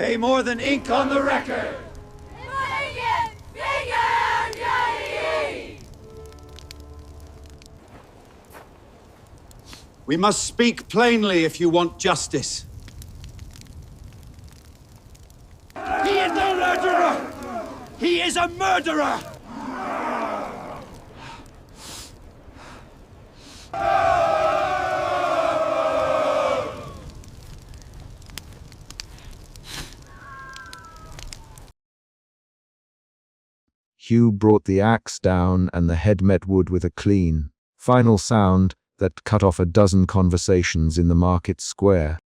pay more than ink on the record! We must speak plainly if you want justice. He is a murderer! He is a murderer! Hugh brought the axe down, and the head met wood with a clean, final sound that cut off a dozen conversations in the market square.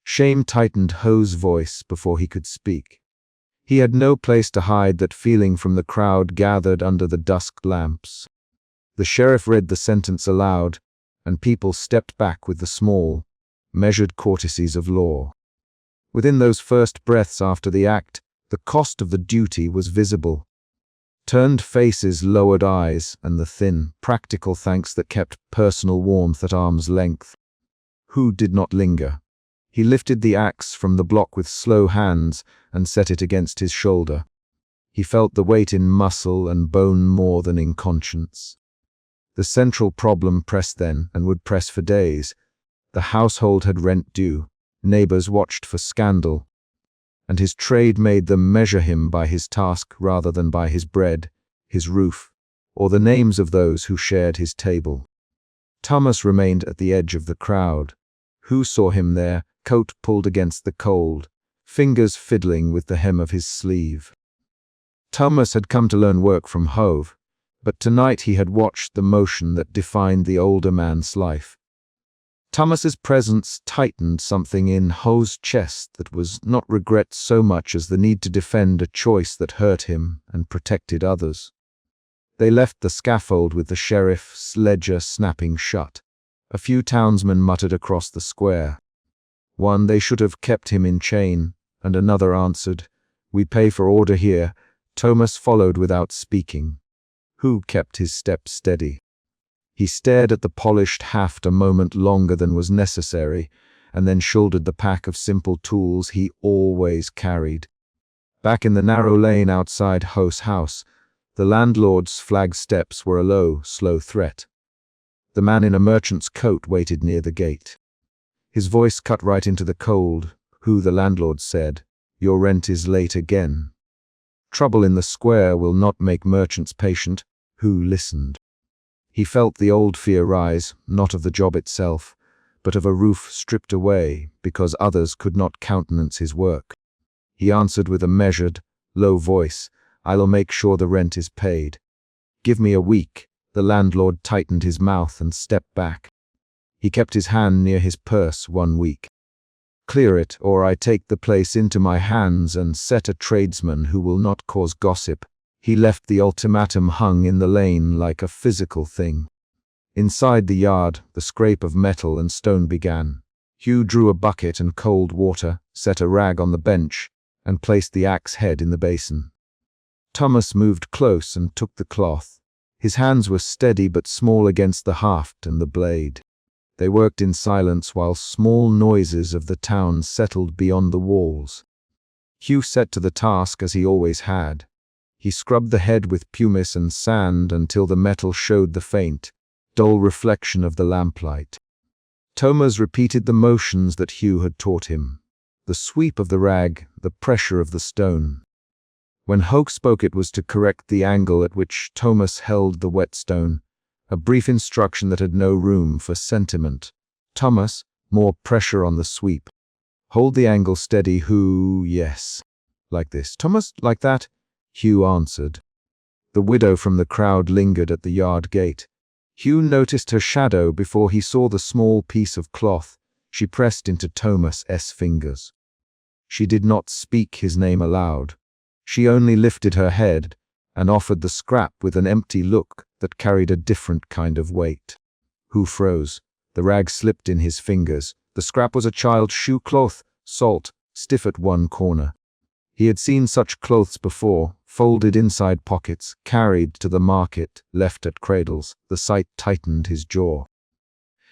Shame tightened Ho's voice before he could speak. He had no place to hide that feeling from the crowd gathered under the dusk lamps. The sheriff read the sentence aloud, and people stepped back with the small, measured courtesies of law. Within those first breaths after the act, the cost of the duty was visible. Turned faces, lowered eyes, and the thin, practical thanks that kept personal warmth at arm's length. Hugh did not linger. He lifted the axe from the block with slow hands and set it against his shoulder. He felt the weight in muscle and bone more than in conscience. The central problem pressed then, and would press for days. The household had rent due, neighbors watched for scandal, and his trade made them measure him by his task rather than by his bread, his roof, or the names of those who shared his table. Thomas remained at the edge of the crowd. Who saw him there, coat pulled against the cold, fingers fiddling with the hem of his sleeve. Thomas had come to learn work from Hove, but tonight he had watched the motion that defined the older man's life. Thomas's presence tightened something in Ho's chest that was not regret so much as the need to defend a choice that hurt him and protected others. They left the scaffold with the sheriff's ledger snapping shut. A few townsmen muttered across the square. One, they should have kept him in chain, and another answered, "We pay for order here." Thomas followed without speaking. Hugh kept his step steady. He stared at the polished haft a moment longer than was necessary, and then shouldered the pack of simple tools he always carried. Back in the narrow lane outside Ho's house, the landlord's flagged steps were a low, slow threat. The man in a merchant's coat waited near the gate. His voice cut right into the cold. "Who," the landlord said, "your rent is late again." Trouble in the square will not make merchants patient. Who listened. He felt the old fear rise, not of the job itself, but of a roof stripped away because others could not countenance his work. He answered with a measured, low voice, "I'll make sure the rent is paid." "Give me a week." The landlord tightened his mouth and stepped back. He kept his hand near his purse. 1 week. "Clear it, or I take the place into my hands and set a tradesman who will not cause gossip." He left the ultimatum hung in the lane like a physical thing. Inside the yard, the scrape of metal and stone began. Hugh drew a bucket and cold water, set a rag on the bench, and placed the axe head in the basin. Thomas moved close and took the cloth. His hands were steady but small against the haft and the blade. They worked in silence while small noises of the town settled beyond the walls. Hugh set to the task as he always had. He scrubbed the head with pumice and sand until the metal showed the faint, dull reflection of the lamplight. Thomas repeated the motions that Hugh had taught him. The sweep of the rag, the pressure of the stone. When Hoke spoke, it was to correct the angle at which Thomas held the whetstone, a brief instruction that had no room for sentiment. "Thomas, more pressure on the sweep. Hold the angle steady." Who, yes. Like this. "Thomas, like that." Hugh answered. The widow from the crowd lingered at the yard gate. Hugh noticed her shadow before he saw the small piece of cloth she pressed into Thomas's fingers. She did not speak his name aloud. She only lifted her head and offered the scrap with an empty look that carried a different kind of weight. Hugh froze. The rag slipped in his fingers. The scrap was a child's shoe cloth, salt, stiff at one corner. He had seen such clothes before, folded inside pockets, carried to the market, left at cradles. The sight tightened his jaw.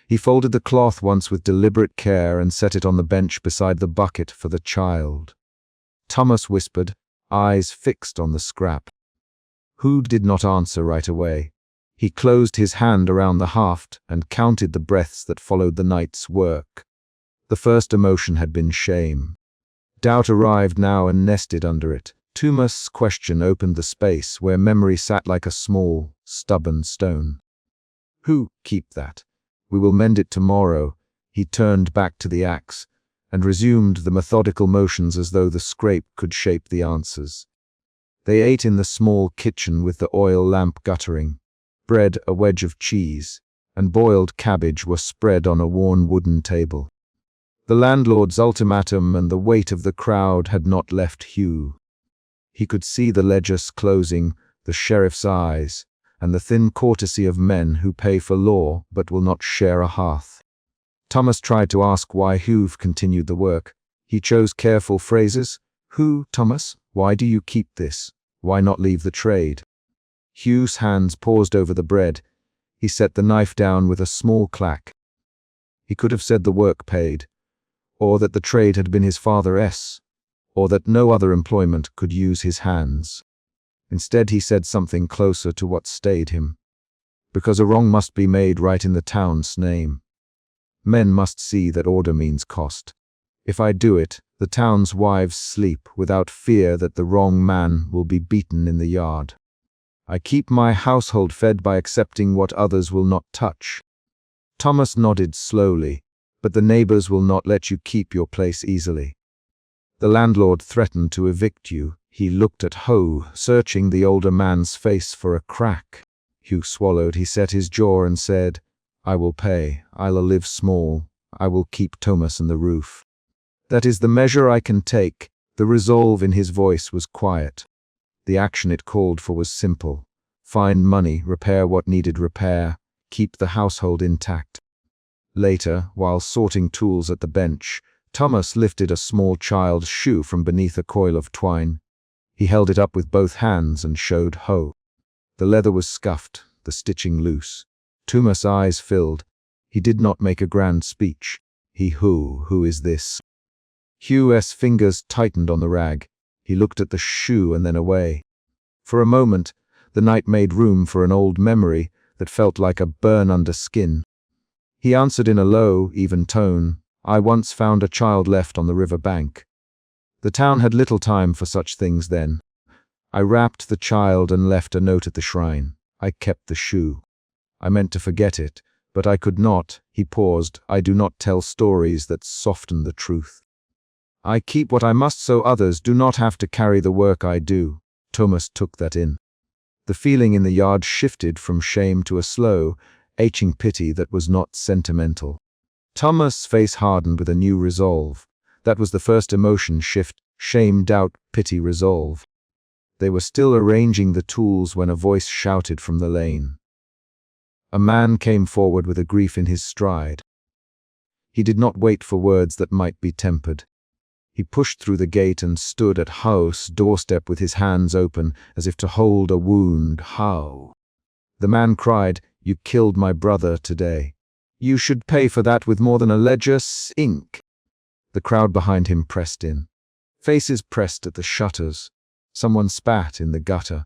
He folded the cloth once with deliberate care and set it on the bench beside the bucket for the child. Thomas whispered, eyes fixed on the scrap. Hugh did not answer right away. He closed his hand around the haft and counted the breaths that followed the night's work. The first emotion had been shame. Doubt arrived now and nested under it. Thomas' question opened the space where memory sat like a small, stubborn stone. Who keep that? We will mend it tomorrow. He turned back to the axe and resumed the methodical motions as though the scrape could shape the answers. They ate in the small kitchen with the oil lamp guttering. Bread, a wedge of cheese, and boiled cabbage were spread on a worn wooden table. The landlord's ultimatum and the weight of the crowd had not left Hugh. He could see the ledgers closing, the sheriff's eyes, and the thin courtesy of men who pay for law but will not share a hearth. Thomas tried to ask why Hugh continued the work. He chose careful phrases. Who, Thomas, why do you keep this? Why not leave the trade? Hugh's hands paused over the bread. He set the knife down with a small clack. He could have said the work paid, or that the trade had been his father's, or that no other employment could use his hands. Instead he said something closer to what stayed him. Because a wrong must be made right in the town's name. Men must see that order means cost. If I do it, the town's wives sleep without fear that the wrong man will be beaten in the yard. I keep my household fed by accepting what others will not touch. Thomas nodded slowly, but the neighbors will not let you keep your place easily. The landlord threatened to evict you. He looked at Hugh, searching the older man's face for a crack. Hugh swallowed. He set his jaw and said, I will pay. I'll live small. I will keep Thomas and the roof. That is the measure I can take. The resolve in his voice was quiet. The action it called for was simple. Find money, repair what needed repair, keep the household intact. Later, while sorting tools at the bench, Thomas lifted a small child's shoe from beneath a coil of twine. He held it up with both hands and showed Hugh. The leather was scuffed, the stitching loose. Thomas' eyes filled. He did not make a grand speech. Who is this? Hugh's fingers tightened on the rag. He looked at the shoe and then away. For a moment, the night made room for an old memory that felt like a burn under skin. He answered in a low, even tone, I once found a child left on the river bank. The town had little time for such things then. I wrapped the child and left a note at the shrine. I kept the shoe. I meant to forget it, but I could not. He paused. I do not tell stories that soften the truth. I keep what I must so others do not have to carry the work I do. Thomas took that in. The feeling in the yard shifted from shame to a slow, aching pity that was not sentimental. Thomas' face hardened with a new resolve. That was the first emotion shift: shame, doubt, pity, resolve. They were still arranging the tools when a voice shouted from the lane. A man came forward with a grief in his stride. He did not wait for words that might be tempered. He pushed through the gate and stood at Hugh's doorstep with his hands open, as if to hold a wound. How? The man cried, You killed my brother today. You should pay for that with more than a ledger ink. The crowd behind him pressed in. Faces pressed at the shutters. Someone spat in the gutter.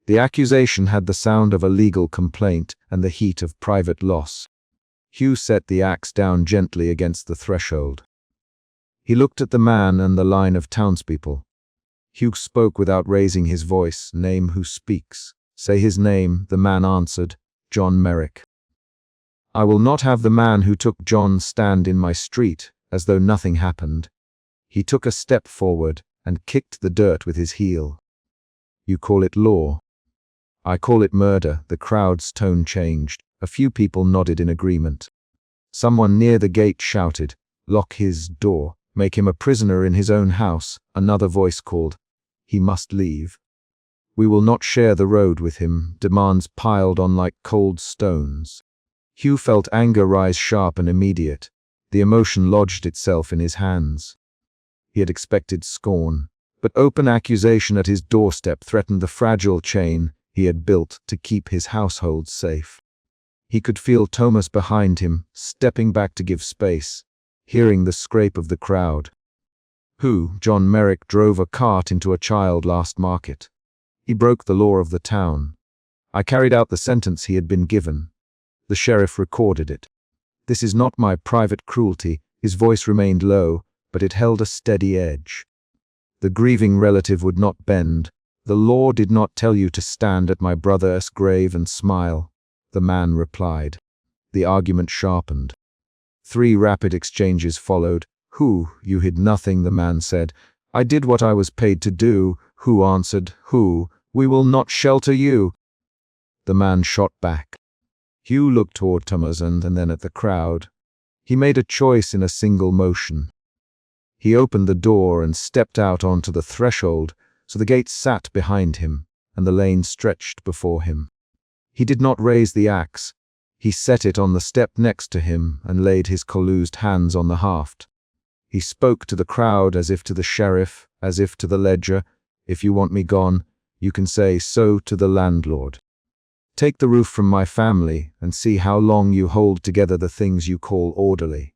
The accusation had the sound of a legal complaint and the heat of private loss. Hugh set the axe down gently against the threshold. He looked at the man and the line of townspeople. Hugh spoke without raising his voice. Name who speaks. Say his name, the man answered. John Merrick. I will not have the man who took John stand in my street as though nothing happened. He took a step forward and kicked the dirt with his heel. You call it law. I call it murder. The crowd's tone changed. A few people nodded in agreement. Someone near the gate shouted, Lock his door. Make him a prisoner in his own house. Another voice called, He must leave. We will not share the road with him. Demands piled on like cold stones. Hugh felt anger rise sharp and immediate. The emotion lodged itself in his hands. He had expected scorn, but open accusation at his doorstep threatened the fragile chain he had built to keep his household safe. He could feel Thomas behind him, stepping back to give space, hearing the scrape of the crowd. Who, John Merrick, drove a cart into a child last market. He broke the law of the town. I carried out the sentence he had been given. The sheriff recorded it. This is not my private cruelty. His voice remained low, but it held a steady edge. The grieving relative would not bend. The law did not tell you to stand at my brother's grave and smile, the man replied. The argument sharpened. 3 rapid exchanges followed. Who? You hid nothing, the man said. I did what I was paid to do. Who answered? Who? We will not shelter you. The man shot back. Hugh looked toward Thomas and then at the crowd. He made a choice in a single motion. He opened the door and stepped out onto the threshold, so the gate sat behind him, and the lane stretched before him. He did not raise the axe. He set it on the step next to him and laid his calloused hands on the haft. He spoke to the crowd as if to the sheriff, as if to the ledger. If you want me gone, you can say so to the landlord. Take the roof from my family and see how long you hold together the things you call orderly.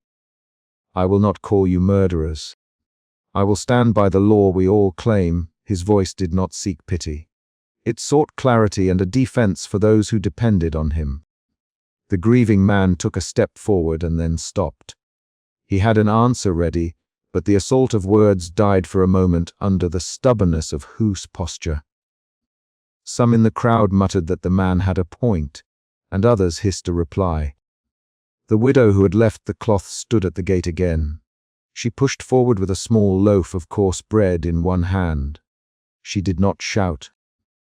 I will not call you murderers. I will stand by the law we all claim. His voice did not seek pity. It sought clarity and a defense for those who depended on him. The grieving man took a step forward and then stopped. He had an answer ready, but the assault of words died for a moment under the stubbornness of Hugh's posture. Some in the crowd muttered that the man had a point, and others hissed a reply. The widow who had left the cloth stood at the gate again. She pushed forward with a small loaf of coarse bread in one hand. She did not shout.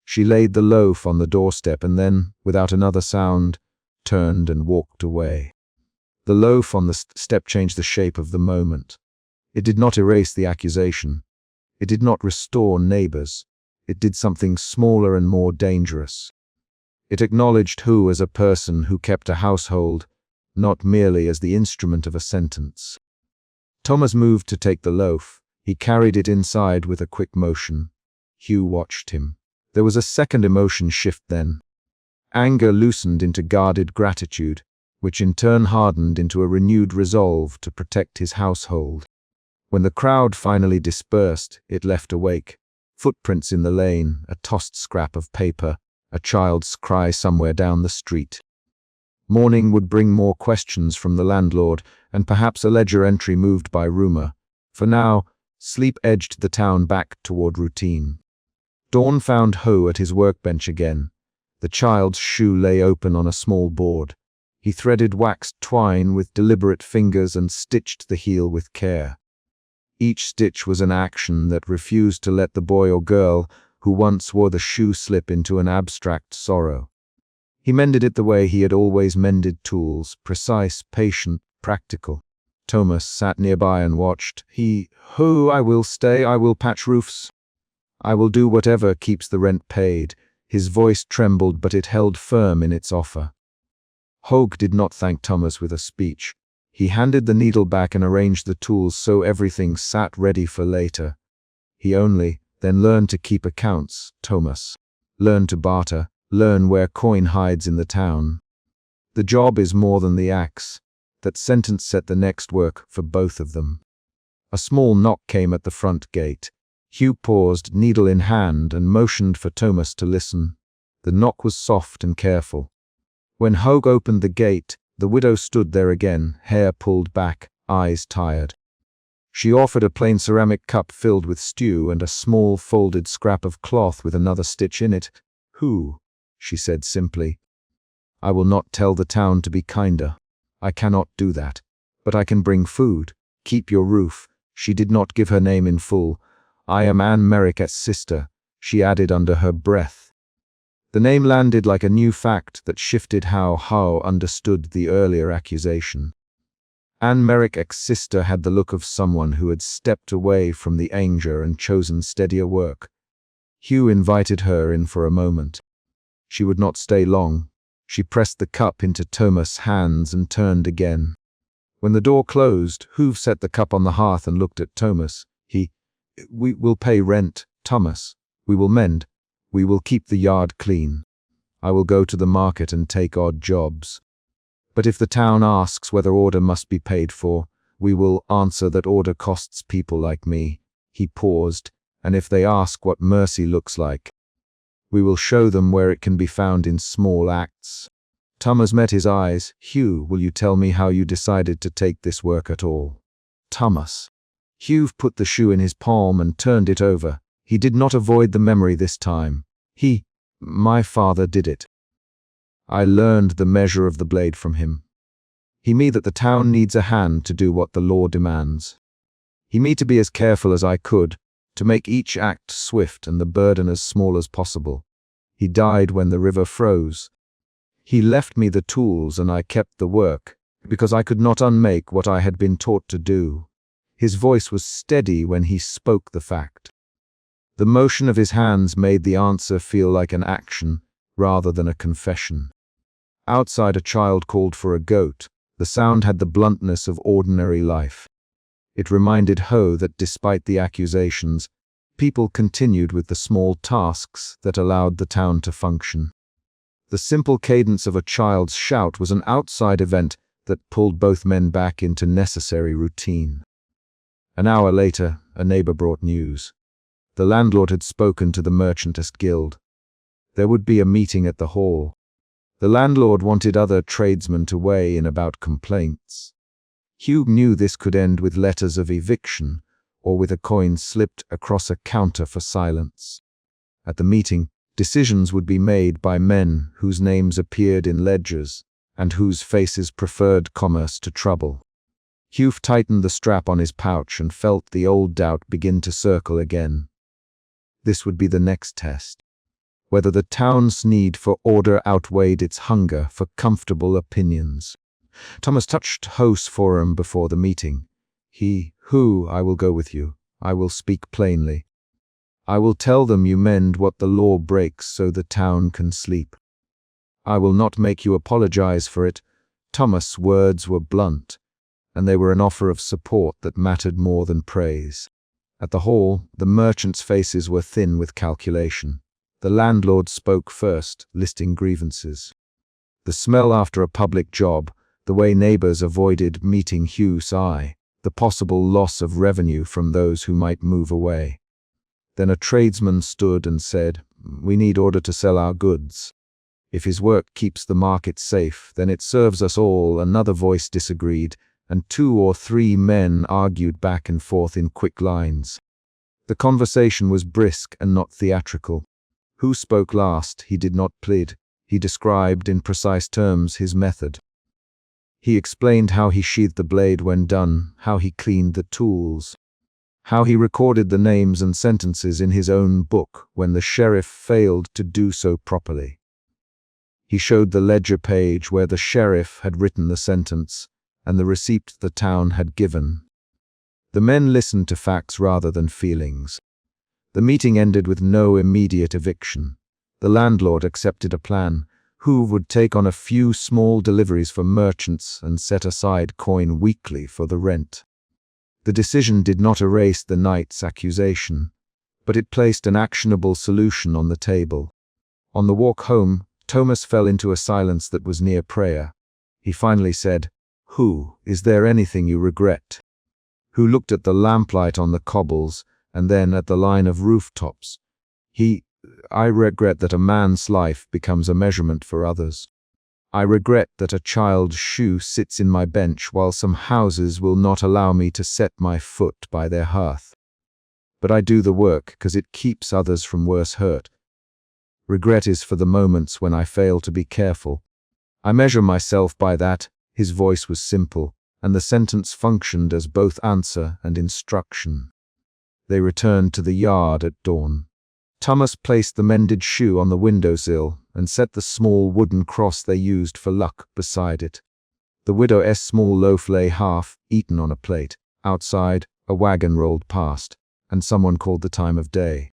She laid the loaf on the doorstep and then, without another sound, turned and walked away. The loaf on the step changed the shape of the moment. It did not erase the accusation. It did not restore neighbors. It did something smaller and more dangerous. It acknowledged Hugh as a person who kept a household, not merely as the instrument of a sentence. Thomas moved to take the loaf. He carried it inside with a quick motion. Hugh watched him. There was a second emotion shift then. Anger loosened into guarded gratitude, which in turn hardened into a renewed resolve to protect his household. When the crowd finally dispersed, it left a wake. Footprints in the lane, a tossed scrap of paper, a child's cry somewhere down the street. Morning would bring more questions from the landlord, and perhaps a ledger entry moved by rumor. For now, sleep edged the town back toward routine. Dawn found Ho at his workbench again. The child's shoe lay open on a small board. He threaded waxed twine with deliberate fingers and stitched the heel with care. Each stitch was an action that refused to let the boy or girl who once wore the shoe slip into an abstract sorrow. He mended it the way he had always mended tools, precise, patient, practical. Thomas sat nearby and watched. "Ho, I will stay, I will patch roofs. I will do whatever keeps the rent paid." His voice trembled, but it held firm in its offer. Hogue did not thank Thomas with a speech. He handed the needle back and arranged the tools so everything sat ready for later. He only, then learned to keep accounts, Thomas. Learn to barter, learn where coin hides in the town. The job is more than the axe. That sentence set the next work for both of them. A small knock came at the front gate. Hugh paused, needle in hand, and motioned for Thomas to listen. The knock was soft and careful. When Hogue opened the gate, the widow stood there again, hair pulled back, eyes tired. She offered a plain ceramic cup filled with stew and a small folded scrap of cloth with another stitch in it. "Who?" she said simply. "I will not tell the town to be kinder. I cannot do that. But I can bring food. Keep your roof." She did not give her name in full. "I am Anne Merrick's sister," she added under her breath. The name landed like a new fact that shifted how Howe understood the earlier accusation. Anne Merrick's sister had the look of someone who had stepped away from the anger and chosen steadier work. Hugh invited her in for a moment. She would not stay long. She pressed the cup into Thomas' hands and turned again. When the door closed, Hugh set the cup on the hearth and looked at Thomas. "We will pay rent, Thomas. We will mend. We will keep the yard clean. I will go to the market and take odd jobs. But if the town asks whether order must be paid for, we will answer that order costs people like me. He paused. "And if they ask what mercy looks like, we will show them where it can be found in small acts." Thomas met his eyes. "Hugh, will you tell me how you decided to take this work at all?" Thomas. Hugh put the shoe in his palm and turned it over. He did not avoid the memory this time. My father did it. I learned the measure of the blade from him. He me that the town needs a hand to do what the law demands. He me to be as careful as I could, to make each act swift and the burden as small as possible. He died when the river froze. He left me the tools and I kept the work, because I could not unmake what I had been taught to do. His voice was steady when he spoke the fact. The motion of his hands made the answer feel like an action, rather than a confession. Outside, a child called for a goat. The sound had the bluntness of ordinary life. It reminded Ho that despite the accusations, people continued with the small tasks that allowed the town to function. The simple cadence of a child's shout was an outside event that pulled both men back into necessary routine. An hour later, a neighbor brought news. The landlord had spoken to the Merchantist Guild. There would be a meeting at the hall. The landlord wanted other tradesmen to weigh in about complaints. Hugh knew this could end with letters of eviction, or with a coin slipped across a counter for silence. At the meeting, decisions would be made by men whose names appeared in ledgers, and whose faces preferred commerce to trouble. Hugh tightened the strap on his pouch and felt the old doubt begin to circle again. This would be the next test. Whether the town's need for order outweighed its hunger for comfortable opinions. Thomas touched Ho's forearm before the meeting. I will go with you. I will speak plainly. I will tell them you mend what the law breaks so the town can sleep. I will not make you apologize for it." Thomas' words were blunt, and they were an offer of support that mattered more than praise. At the hall, the merchants' faces were thin with calculation. The landlord spoke first, listing grievances. The smell after a public job, the way neighbors avoided meeting Hugh's eye, the possible loss of revenue from those who might move away. Then a tradesman stood and said, "We need order to sell our goods. If his work keeps the market safe, then it serves us all." Another voice disagreed, and 2 or 3 men argued back and forth in quick lines. The conversation was brisk and not theatrical. Who spoke last? He did not plead. He described in precise terms his method. He explained how he sheathed the blade when done, how he cleaned the tools, how he recorded the names and sentences in his own book when the sheriff failed to do so properly. He showed the ledger page where the sheriff had written the sentence and the receipt the town had given. The men listened to facts rather than feelings. The meeting ended with no immediate eviction. The landlord accepted a plan. Who would take on a few small deliveries for merchants and set aside coin weekly for the rent. The decision did not erase the night's accusation, but it placed an actionable solution on the table. On the walk home, Thomas fell into a silence that was near prayer. He finally said, "Is there anything you regret?" Who looked at the lamplight on the cobbles and then at the line of rooftops. I regret that a man's life becomes a measurement for others. I regret that a child's shoe sits in my bench while some houses will not allow me to set my foot by their hearth. But I do the work because it keeps others from worse hurt. Regret is for the moments when I fail to be careful. I measure myself by that." His voice was simple, and the sentence functioned as both answer and instruction. They returned to the yard at dawn. Thomas placed the mended shoe on the windowsill and set the small wooden cross they used for luck beside it. The widow's small loaf lay half eaten on a plate. Outside, a wagon rolled past, and someone called the time of day.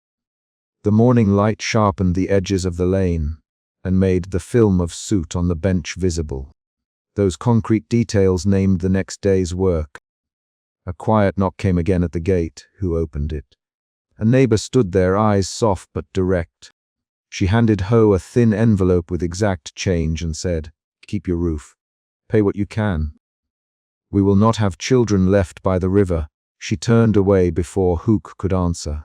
The morning light sharpened the edges of the lane and made the film of soot on the bench visible. Those concrete details named the next day's work. A quiet knock came again at the gate. Who opened it? A neighbor stood there, eyes soft but direct. She handed Ho a thin envelope with exact change and said, "Keep your roof. Pay what you can. We will not have children left by the river." She turned away before Hook could answer.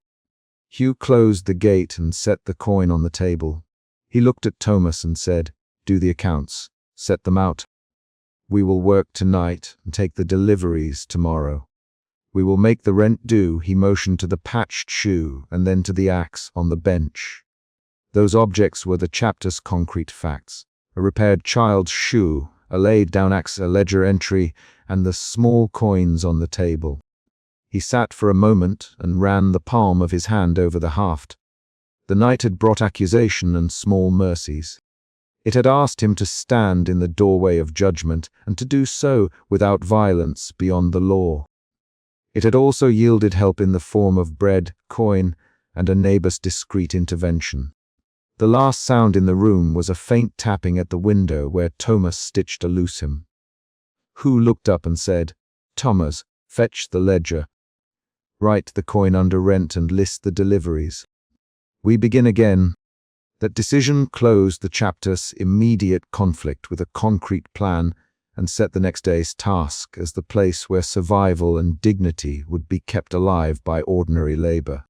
Hugh closed the gate and set the coin on the table. He looked at Thomas and said, "Do the accounts. Set them out. We will work tonight and take the deliveries tomorrow. We will make the rent due." He motioned to the patched shoe and then to the axe on the bench. Those objects were the chapter's concrete facts: a repaired child's shoe, a laid-down axe, a ledger entry, and the small coins on the table. He sat for a moment and ran the palm of his hand over the haft. The night had brought accusation and small mercies. It had asked him to stand in the doorway of judgment and to do so without violence beyond the law. It had also yielded help in the form of bread, coin, and a neighbor's discreet intervention. The last sound in the room was a faint tapping at the window where Thomas stitched to loose him. Who looked up and said, "Thomas, fetch the ledger. Write the coin under rent and list the deliveries. We begin again." That decision closed the chapter's immediate conflict with a concrete plan and set the next day's task as the place where survival and dignity would be kept alive by ordinary labor.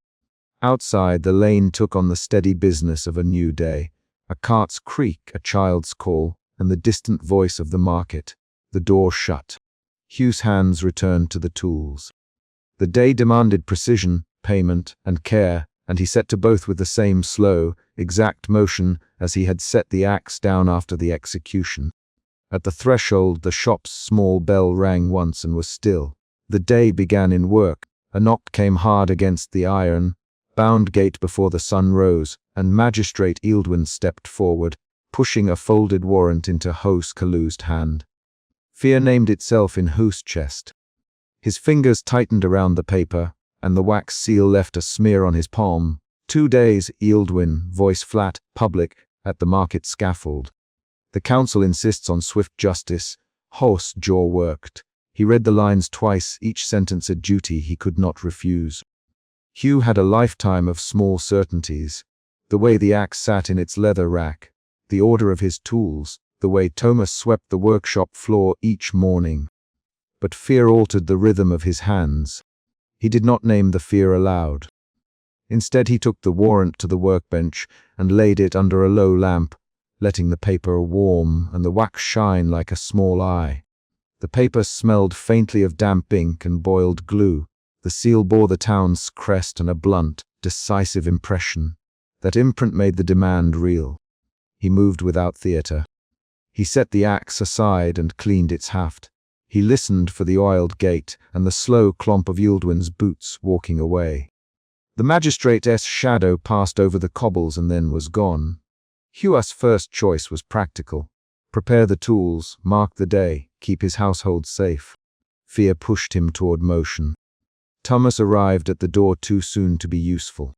Outside, the lane took on the steady business of a new day: a cart's creak, a child's call, and the distant voice of the market. The door shut. Hugh's hands returned to the tools. The day demanded precision, payment, and care, and he set to both with the same slow, exact motion as he had set the axe down after the execution. At the threshold, the shop's small bell rang once and was still. The day began in work. A knock came hard against the iron-bound gate before the sun rose, and Magistrate Ealdwin stepped forward, pushing a folded warrant into Hose Calloo's hand. Fear named itself in Hose's chest. His fingers tightened around the paper, and the wax seal left a smear on his palm. 2 days, Ealdwin, voice flat, public, at the market scaffold. The council insists on swift justice. Hose's jaw worked. He read the lines twice, each sentence a duty he could not refuse. Hugh had a lifetime of small certainties: the way the axe sat in its leather rack, the order of his tools, the way Thomas swept the workshop floor each morning. But fear altered the rhythm of his hands. He did not name the fear aloud. Instead, he took the warrant to the workbench and laid it under a low lamp, letting the paper warm and the wax shine like a small eye. The paper smelled faintly of damp ink and boiled glue. The seal bore the town's crest and a blunt, decisive impression. That imprint made the demand real. He moved without theater. He set the axe aside and cleaned its haft. He listened for the oiled gate and the slow clomp of Ealdwin's boots walking away. The magistrate's shadow passed over the cobbles and then was gone. Hugh's first choice was practical: prepare the tools, mark the day, keep his household safe. Fear pushed him toward motion. Thomas arrived at the door too soon to be useful.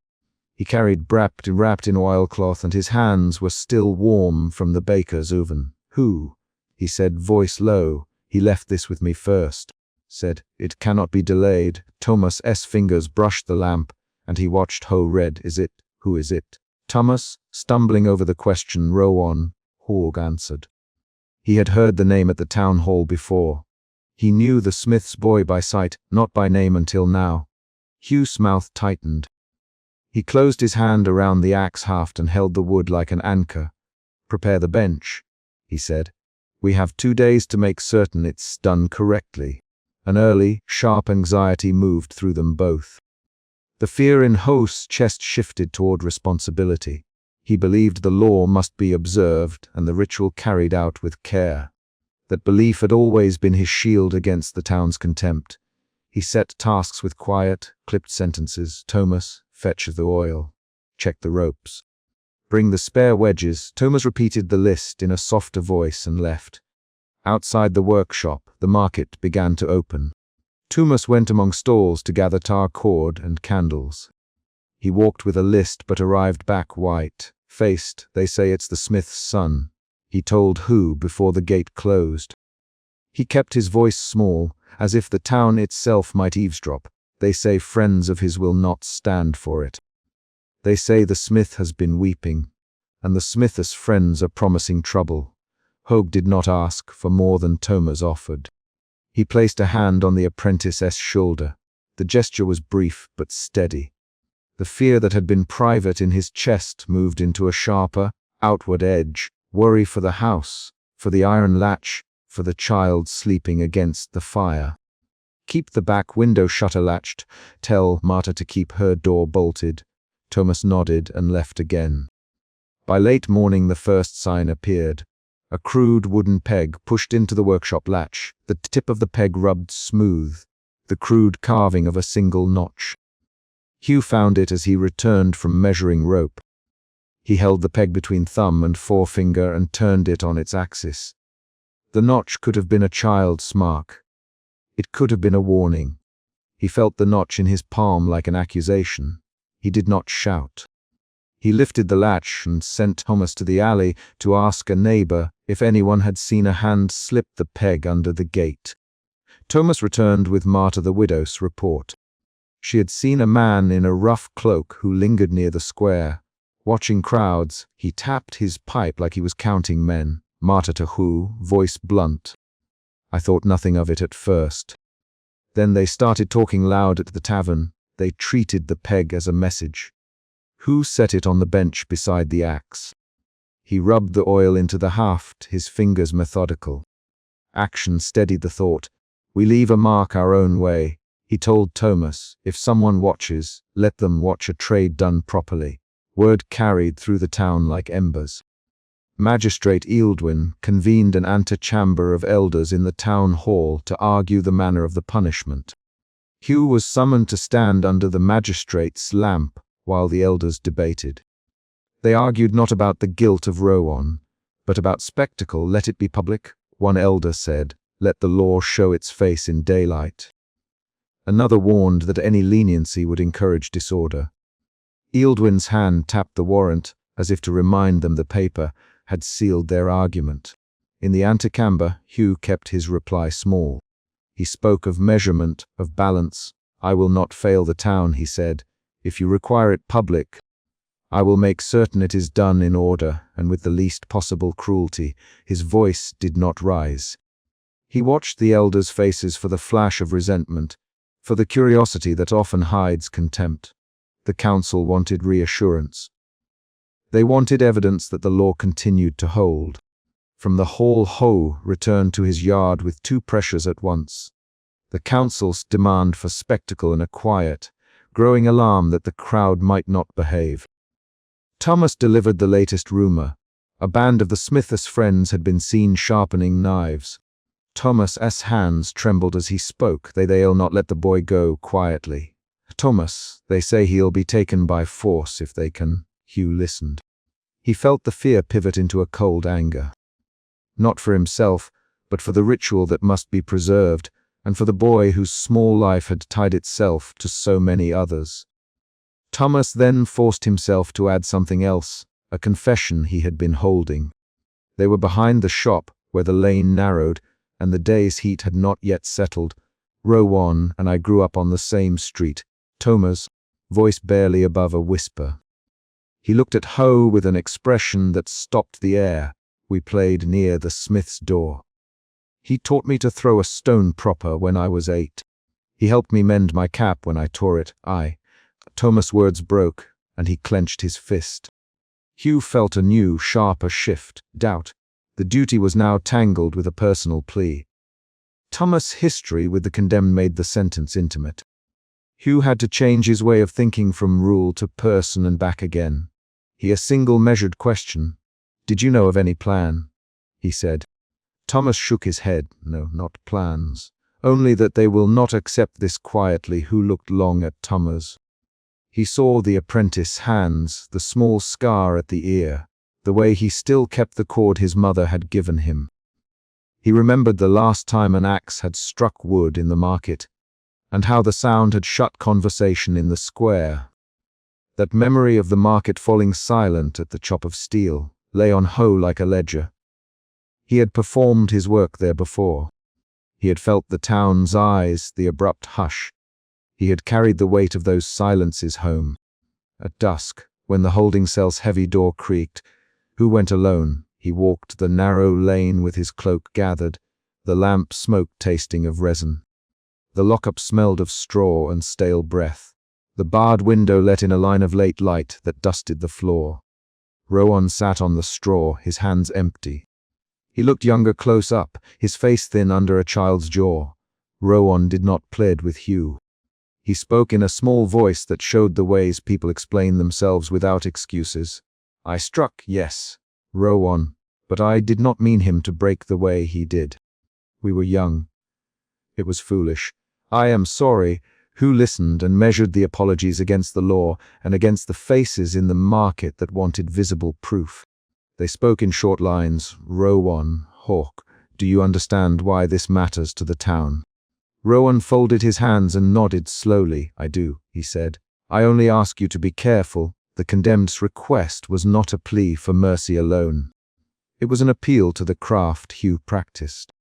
He carried wrapped in oilcloth, and his hands were still warm from the baker's oven. "Who?" he said, voice low. "He left this with me first," said. "It cannot be delayed." Thomas's fingers brushed the lamp, and he watched Ho read. "Is it? Who is it?" Thomas, stumbling over the question, Rowan, Hogg answered. He had heard the name at the town hall before. He knew the smith's boy by sight, not by name until now. Hugh's mouth tightened. He closed his hand around the axe haft and held the wood like an anchor. "Prepare the bench," he said. "We have 2 days to make certain it's done correctly." An early, sharp anxiety moved through them both. The fear in Hose's chest shifted toward responsibility. He believed the law must be observed and the ritual carried out with care. That belief had always been his shield against the town's contempt. He set tasks with quiet, clipped sentences. "Thomas, fetch the oil. Check the ropes. Bring the spare wedges." Thomas repeated the list in a softer voice and left. Outside the workshop, the market began to open. Thomas went among stalls to gather tar cord and candles. He walked with a list but arrived back white-faced. "They say it's the smith's son," he told Who before the gate closed. He kept his voice small, as if the town itself might eavesdrop. "They say friends of his will not stand for it. They say the smith has been weeping, and the smith's friends are promising trouble." Hogg did not ask for more than Thomas offered. He placed a hand on the apprentice's shoulder. The gesture was brief but steady. The fear that had been private in his chest moved into a sharper, outward edge, worry for the house, for the iron latch, for the child sleeping against the fire. Keep the back window shutter latched. Tell Marta to keep her door bolted. Thomas nodded and left again. By late morning the first sign appeared. A crude wooden peg pushed into the workshop latch, the tip of the peg rubbed smooth, the crude carving of a single notch. Hugh found it as he returned from measuring rope. He held the peg between thumb and forefinger and turned it on its axis. The notch could have been a child's mark. It could have been a warning. He felt the notch in his palm like an accusation. He did not shout. He lifted the latch and sent Thomas to the alley to ask a neighbor if anyone had seen a hand slip the peg under the gate. Thomas returned with Marta the widow's report. She had seen a man in a rough cloak who lingered near the square. Watching crowds, he tapped his pipe like he was counting men. Marta to Hugh, voice blunt. I thought nothing of it at first. Then they started talking loud at the tavern. They treated the peg as a message. Hugh set it on the bench beside the axe. He rubbed the oil into the haft, his fingers methodical. Action steadied the thought. We leave a mark our own way. He told Thomas, if someone watches, let them watch a trade done properly. Word carried through the town like embers. Magistrate Ealdwin convened an antechamber of elders in the town hall to argue the manner of the punishment. Hugh was summoned to stand under the magistrate's lamp while the elders debated. They argued not about the guilt of Rowan, but about spectacle. Let it be public, one elder said. Let the law show its face in daylight. Another warned that any leniency would encourage disorder. Ealdwin's hand tapped the warrant, as if to remind them the paper had sealed their argument. In the antechamber, Hugh kept his reply small. He spoke of measurement, of balance. I will not fail the town, he said. If you require it public, I will make certain it is done in order and with the least possible cruelty. His voice did not rise. He watched the elders' faces for the flash of resentment, for the curiosity that often hides contempt. The council wanted reassurance. They wanted evidence that the law continued to hold. From the hall, Ho returned to his yard with two pressures at once. The council's demand for spectacle and a quiet, growing alarm that the crowd might not behave. Thomas delivered the latest rumor. A band of the Smithers friends had been seen sharpening knives. Thomas's hands trembled as he spoke. They'll not let the boy go quietly. Thomas, they say he'll be taken by force if they can. Hugh listened. He felt the fear pivot into a cold anger. Not for himself, but for the ritual that must be preserved, and for the boy whose small life had tied itself to so many others. Thomas then forced himself to add something else, a confession he had been holding. They were behind the shop, where the lane narrowed, and the day's heat had not yet settled. Rowan and I grew up on the same street. Thomas, voice barely above a whisper. He looked at Ho with an expression that stopped the air. We played near the Smith's door. He taught me to throw a stone proper when I was 8. He helped me mend my cap when I tore it. Thomas' words broke, and he clenched his fist. Hugh felt a new, sharper shift, doubt. The duty was now tangled with a personal plea. Thomas' history with the condemned made the sentence intimate. Hugh had to change his way of thinking from rule to person and back again. A single measured question. Did you know of any plan? He said. Thomas shook his head. No, not plans. Only that they will not accept this quietly. Who looked long at Thomas. He saw the apprentice's hands, the small scar at the ear, the way he still kept the cord his mother had given him. He remembered the last time an axe had struck wood in the market, and how the sound had shut conversation in the square. That memory of the market falling silent at the chop of steel lay on Ho like a ledger. He had performed his work there before. He had felt the town's eyes, the abrupt hush. He had carried the weight of those silences home. At dusk, when the holding cell's heavy door creaked, Hugh went alone. He walked the narrow lane with his cloak gathered, the lamp smoke tasting of resin. The lockup smelled of straw and stale breath. The barred window let in a line of late light that dusted the floor. Rowan sat on the straw, his hands empty. He looked younger close up, his face thin under a child's jaw. Rowan did not plead with Hugh. He spoke in a small voice that showed the ways people explain themselves without excuses. I struck, yes, Rowan, but I did not mean him to break the way he did. We were young. It was foolish. I am sorry. Hugh listened and measured the apologies against the law and against the faces in the market that wanted visible proof. They spoke in short lines. Rowan, Hawk, do you understand why this matters to the town? Rowan folded his hands and nodded slowly. I do, he said. I only ask you to be careful. The condemned's request was not a plea for mercy alone. It was an appeal to the craft Hugh practiced.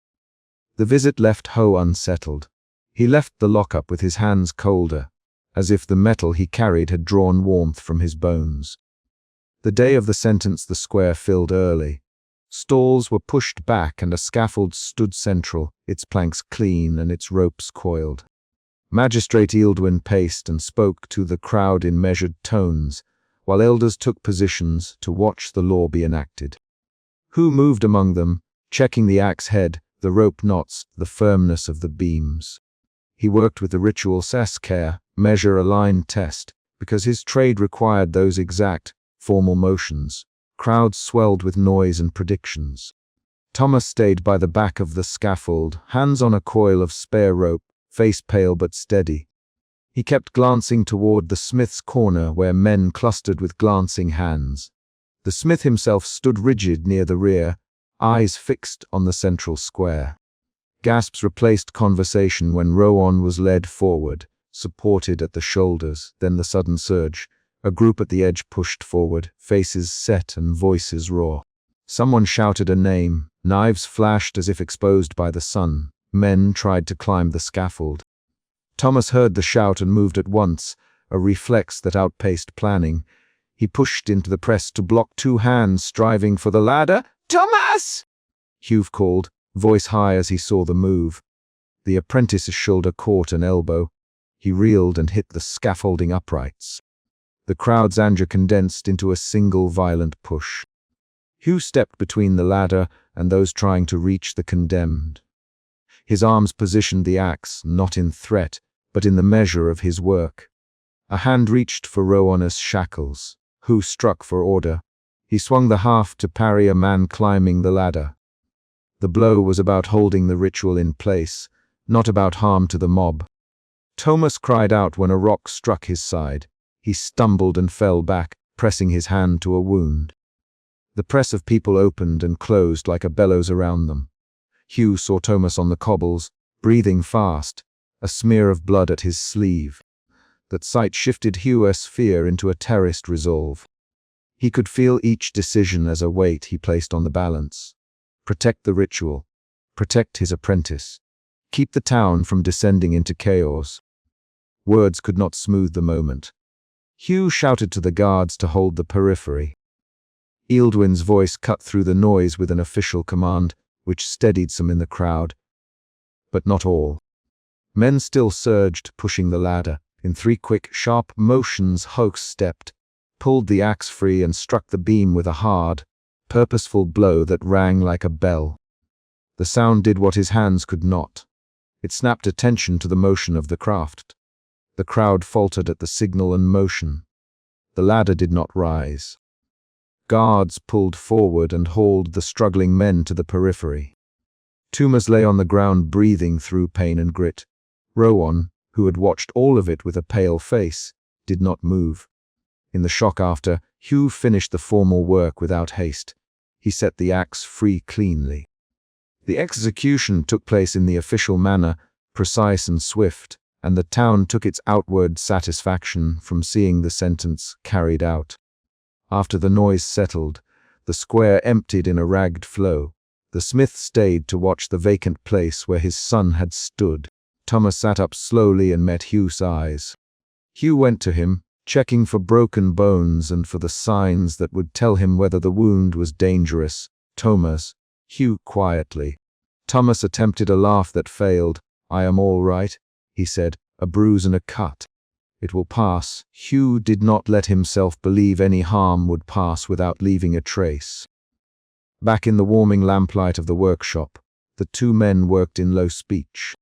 The visit left Ho unsettled. He left the lockup with his hands colder, as if the metal he carried had drawn warmth from his bones. The day of the sentence the square filled early. Stalls were pushed back and a scaffold stood central, its planks clean and its ropes coiled. Magistrate Ealdwin paced and spoke to the crowd in measured tones, while elders took positions to watch the law be enacted. Hugh moved among them, checking the axe head, the rope knots, the firmness of the beams. He worked with the ritual care, measure a line test, because his trade required those exact, formal motions. Crowds swelled with noise and predictions. Thomas stayed by the back of the scaffold, hands on a coil of spare rope, face pale but steady. He kept glancing toward the smith's corner where men clustered with glancing hands. The smith himself stood rigid near the rear, eyes fixed on the central square. Gasps replaced conversation when Rowan was led forward, supported at the shoulders, then the sudden surge. A group at the edge pushed forward, faces set and voices raw. Someone shouted a name, knives flashed as if exposed by the sun. Men tried to climb the scaffold. Thomas heard the shout and moved at once, a reflex that outpaced planning. He pushed into the press to block two hands striving for the ladder. "Thomas!" Hugh called, voice high as he saw the move. The apprentice's shoulder caught an elbow. He reeled and hit the scaffolding uprights. The crowd's anger condensed into a single violent push. Hugh stepped between the ladder and those trying to reach the condemned. His arms positioned the axe, not in threat, but in the measure of his work. A hand reached for Rowan's shackles. Hugh struck for order. He swung the haft to parry a man climbing the ladder. The blow was about holding the ritual in place, not about harm to the mob. Thomas cried out when a rock struck his side. He stumbled and fell back, pressing his hand to a wound. The press of people opened and closed like a bellows around them. Hugh saw Thomas on the cobbles, breathing fast, a smear of blood at his sleeve. That sight shifted Hugh's fear into a terraced resolve. He could feel each decision as a weight he placed on the balance. Protect the ritual. Protect his apprentice. Keep the town from descending into chaos. Words could not smooth the moment. Hugh shouted to the guards to hold the periphery. Ealdwin's voice cut through the noise with an official command, which steadied some in the crowd. But not all. Men still surged, pushing the ladder. In 3 quick, sharp motions, Hawk stepped, pulled the axe free and struck the beam with a hard, purposeful blow that rang like a bell. The sound did what his hands could not. It snapped attention to the motion of the craft. The crowd faltered at the signal and motion. The ladder did not rise. Guards pulled forward and hauled the struggling men to the periphery. Thomas lay on the ground breathing through pain and grit. Rowan, who had watched all of it with a pale face, did not move. In the shock after, Hugh finished the formal work without haste. He set the axe free cleanly. The execution took place in the official manner, precise and swift, and the town took its outward satisfaction from seeing the sentence carried out. After the noise settled, the square emptied in a ragged flow. The smith stayed to watch the vacant place where his son had stood. Thomas sat up slowly and met Hugh's eyes. Hugh went to him, checking for broken bones and for the signs that would tell him whether the wound was dangerous. "Thomas," Hugh quietly. Thomas attempted a laugh that failed. "I am all right." he said, "a bruise and a cut. It will pass." Hugh did not let himself believe any harm would pass without leaving a trace. Back in the warming lamplight of the workshop, the two men worked in low speech.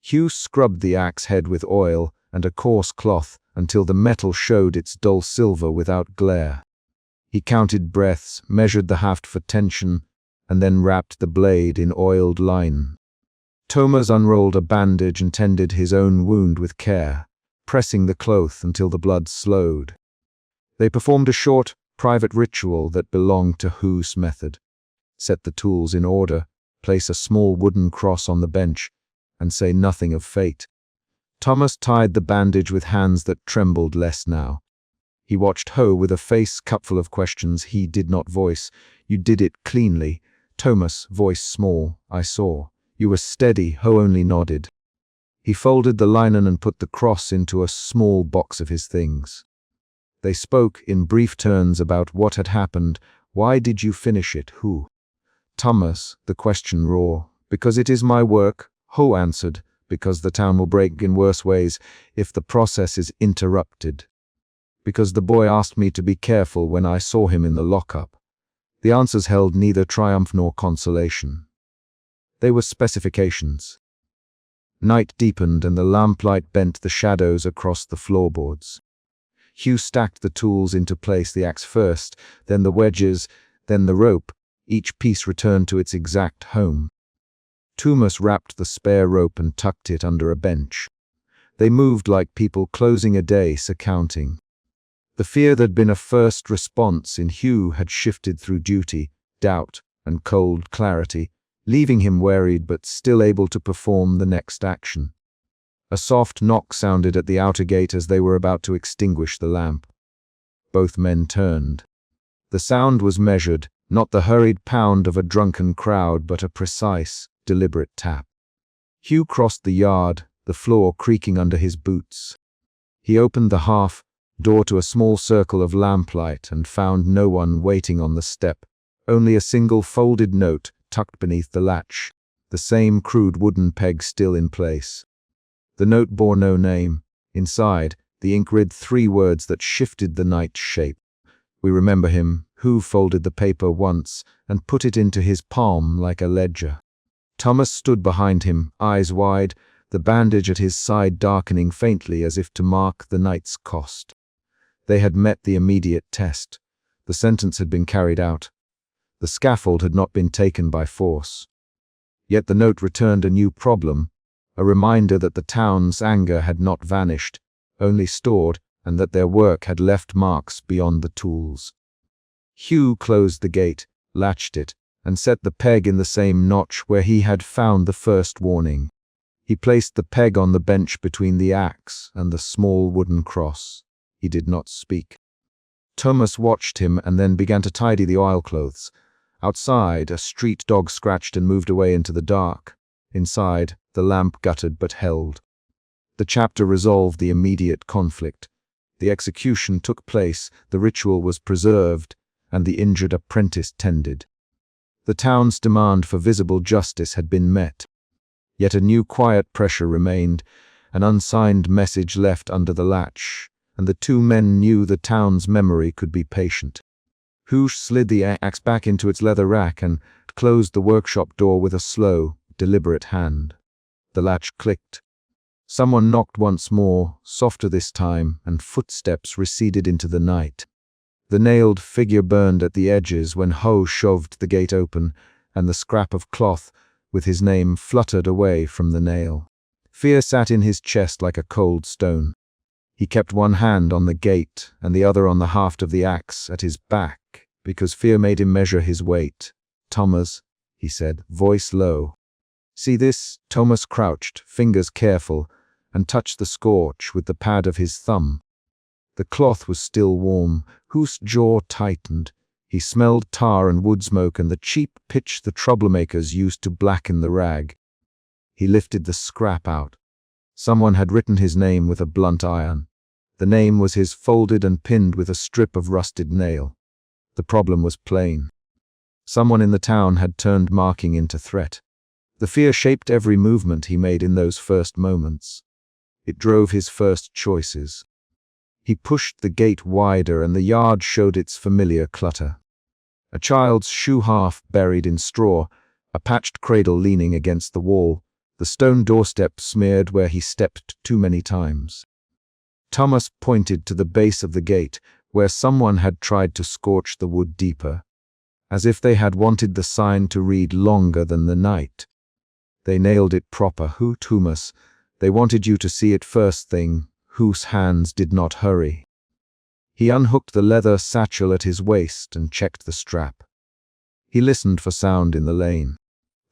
Hugh scrubbed the axe head with oil and a coarse cloth until the metal showed its dull silver without glare. He counted breaths, measured the haft for tension, and then wrapped the blade in oiled line. Thomas unrolled a bandage and tended his own wound with care, pressing the cloth until the blood slowed. They performed a short, private ritual that belonged to Hugh's method. Set the tools in order, place a small wooden cross on the bench, and say nothing of fate. Thomas tied the bandage with hands that trembled less now. He watched Ho with a face cupful of questions he did not voice. "You did it cleanly." Thomas, voice small, "I saw." "You were steady." Ho only nodded. He folded the linen and put the cross into a small box of his things. They spoke in brief turns about what had happened. "Why did you finish it, Ho?" Thomas, the question raw. "Because it is my work." Ho answered, "Because the town will break in worse ways if the process is interrupted. Because the boy asked me to be careful when I saw him in the lockup." The answers held neither triumph nor consolation. They were specifications. Night deepened and the lamplight bent the shadows across the floorboards. Hugh stacked the tools into place, the axe first, then the wedges, then the rope. Each piece returned to its exact home. Thomas wrapped the spare rope and tucked it under a bench. They moved like people closing a day's accounting. The fear that had been a first response in Hugh had shifted through duty, doubt, and cold clarity, leaving him wearied but still able to perform the next action. A soft knock sounded at the outer gate as they were about to extinguish the lamp. Both men turned. The sound was measured, not the hurried pound of a drunken crowd, but a precise, deliberate tap. Hugh crossed the yard, the floor creaking under his boots. He opened the half door to a small circle of lamplight and found no one waiting on the step, only a single folded note tucked beneath the latch, the same crude wooden peg still in place. The note bore no name. Inside, the ink read 3 words that shifted the night's shape. "We remember him." Who folded the paper once and put it into his palm like a ledger. Thomas stood behind him, eyes wide, the bandage at his side darkening faintly as if to mark the night's cost. They had met the immediate test. The sentence had been carried out. The scaffold had not been taken by force. Yet the note returned a new problem, a reminder that the town's anger had not vanished, only stored, and that their work had left marks beyond the tools. Hugh closed the gate, latched it, and set the peg in the same notch where he had found the first warning. He placed the peg on the bench between the axe and the small wooden cross. He did not speak. Thomas watched him and then began to tidy the oilcloths. Outside, a street dog scratched and moved away into the dark. Inside, the lamp guttered but held. The chapter resolved the immediate conflict. The execution took place, the ritual was preserved, and the injured apprentice tended. The town's demand for visible justice had been met. Yet a new quiet pressure remained, an unsigned message left under the latch, and the two men knew the town's memory could be patient. Hugh slid the axe back into its leather rack and closed the workshop door with a slow, deliberate hand. The latch clicked. Someone knocked once more, softer this time, and footsteps receded into the night. The nailed figure burned at the edges when Ho shoved the gate open, and the scrap of cloth with his name fluttered away from the nail. Fear sat in his chest like a cold stone. He kept one hand on the gate and the other on the haft of the axe at his back, because fear made him measure his weight. "Thomas," he said, voice low. "See this?" Thomas crouched, fingers careful, and touched the scorch with the pad of his thumb. The cloth was still warm. Hugh's jaw tightened. He smelled tar and wood smoke and the cheap pitch the troublemakers used to blacken the rag. He lifted the scrap out. Someone had written his name with a blunt iron. The name was his, folded and pinned with a strip of rusted nail. The problem was plain. Someone in the town had turned marking into threat. The fear shaped every movement he made in those first moments. It drove his first choices. He pushed the gate wider and the yard showed its familiar clutter. A child's shoe half buried in straw, a patched cradle leaning against the wall, the stone doorstep smeared where he stepped too many times. Thomas pointed to the base of the gate, where someone had tried to scorch the wood deeper, as if they had wanted the sign to read longer than the night. They nailed it proper, who, Thomas? They wanted you to see it first thing, whose hands did not hurry. He unhooked the leather satchel at his waist and checked the strap. He listened for sound in the lane.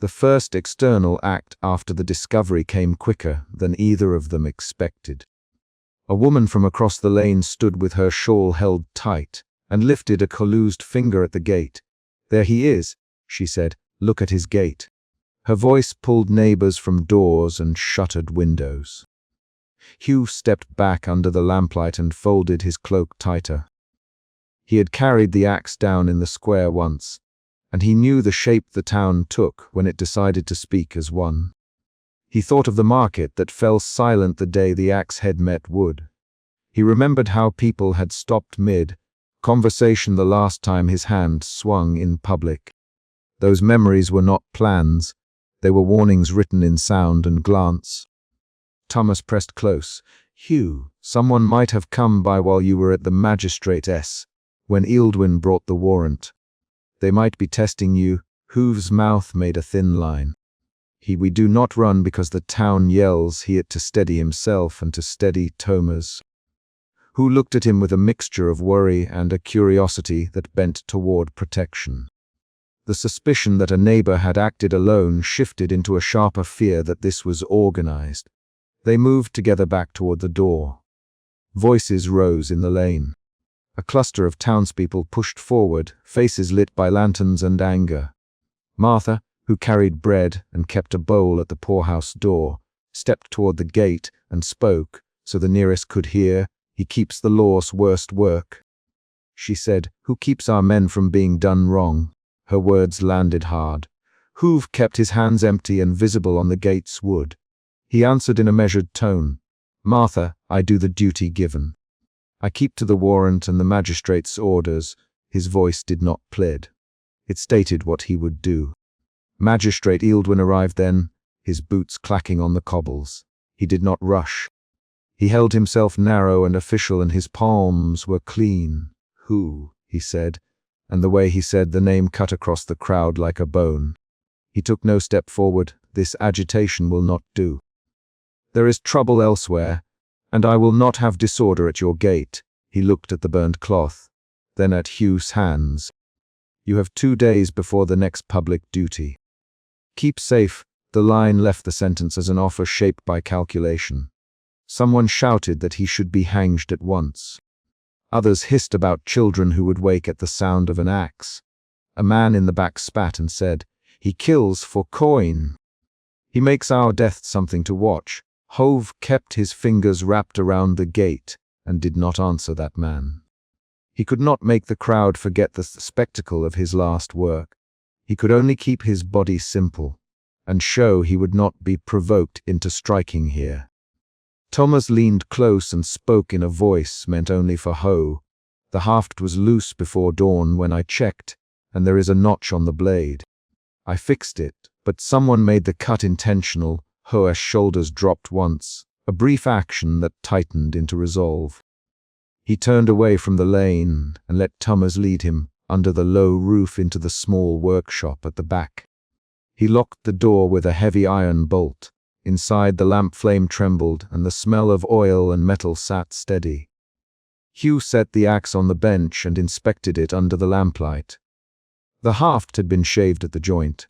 The first external act after the discovery came quicker than either of them expected. A woman from across the lane stood with her shawl held tight and lifted a collused finger at the gate. "There he is," she said. "Look at his gate." Her voice pulled neighbors from doors and shuttered windows. Hugh stepped back under the lamplight and folded his cloak tighter. He had carried the axe down in the square once, and he knew the shape the town took when it decided to speak as one. He thought of the market that fell silent the day the axe head met wood. He remembered how people had stopped mid-conversation the last time his hand swung in public. Those memories were not plans, they were warnings written in sound and glance. Thomas pressed close. "Hugh, someone might have come by while you were at the magistrate's, when Ealdwin brought the warrant. They might be testing you." Hugh's mouth made a thin line. We do not run because the town yells," he had to steady himself and to steady Thomas, who looked at him with a mixture of worry and a curiosity that bent toward protection. The suspicion that a neighbor had acted alone shifted into a sharper fear that this was organized. They moved together back toward the door. Voices rose in the lane. A cluster of townspeople pushed forward, faces lit by lanterns and anger. Martha, who carried bread and kept a bowl at the poorhouse door, stepped toward the gate and spoke, so the nearest could hear. "He keeps the law's worst work," she said. "Who keeps our men from being done wrong?" Her words landed hard. Hoof kept his hands empty and visible on the gate's wood. He answered in a measured tone, "Martha, I do the duty given. I keep to the warrant and the magistrate's orders." His voice did not plead. It stated what he would do. Magistrate Ealdwin arrived then, his boots clacking on the cobbles. He did not rush. He held himself narrow and official, and his palms were clean. "Who?" he said, and the way he said the name cut across the crowd like a bone. He took no step forward. "This agitation will not do. There is trouble elsewhere, and I will not have disorder at your gate." He looked at the burned cloth, then at Hugh's hands. "You have 2 days before the next public duty. Keep safe." The line left the sentence as an offer shaped by calculation. Someone shouted that he should be hanged at once. Others hissed about children who would wake at the sound of an axe. A man in the back spat and said, "He kills for coin. He makes our death something to watch." Hove kept his fingers wrapped around the gate and did not answer that man. He could not make the crowd forget the spectacle of his last work. He could only keep his body simple and show he would not be provoked into striking here. Thomas leaned close and spoke in a voice meant only for Ho. "The haft was loose before dawn when I checked, and there is a notch on the blade. I fixed it, but someone made the cut intentional." Ho's shoulders dropped once, a brief action that tightened into resolve. He turned away from the lane and let Thomas lead him under the low roof into the small workshop at the back. He locked the door with a heavy iron bolt. Inside, the lamp flame trembled, and the smell of oil and metal sat steady. Hugh set the axe on the bench and inspected it under the lamplight. The haft had been shaved at the joint.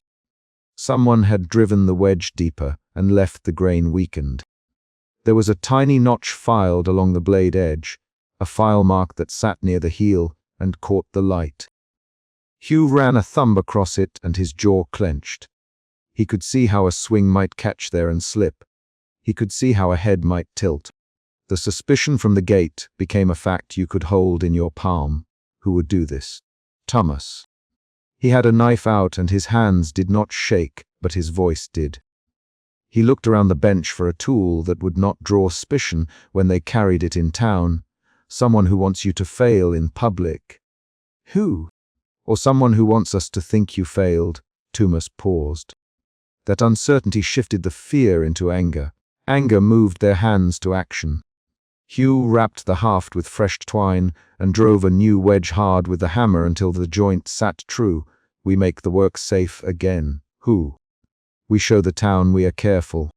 Someone had driven the wedge deeper and left the grain weakened. There was a tiny notch filed along the blade edge, a file mark that sat near the heel and caught the light. Hugh ran a thumb across it and his jaw clenched. He could see how a swing might catch there and slip. He could see how a head might tilt. The suspicion from the gate became a fact you could hold in your palm. Who would do this? Thomas. He had a knife out and his hands did not shake, but his voice did. He looked around the bench for a tool that would not draw suspicion when they carried it in town. Someone who wants you to fail in public. Who? Or someone who wants us to think you failed. Thomas paused. That uncertainty shifted the fear into anger. Anger moved their hands to action. Hugh wrapped the haft with fresh twine and drove a new wedge hard with the hammer until the joint sat true. We make the work safe again. Who? We show the town we are careful.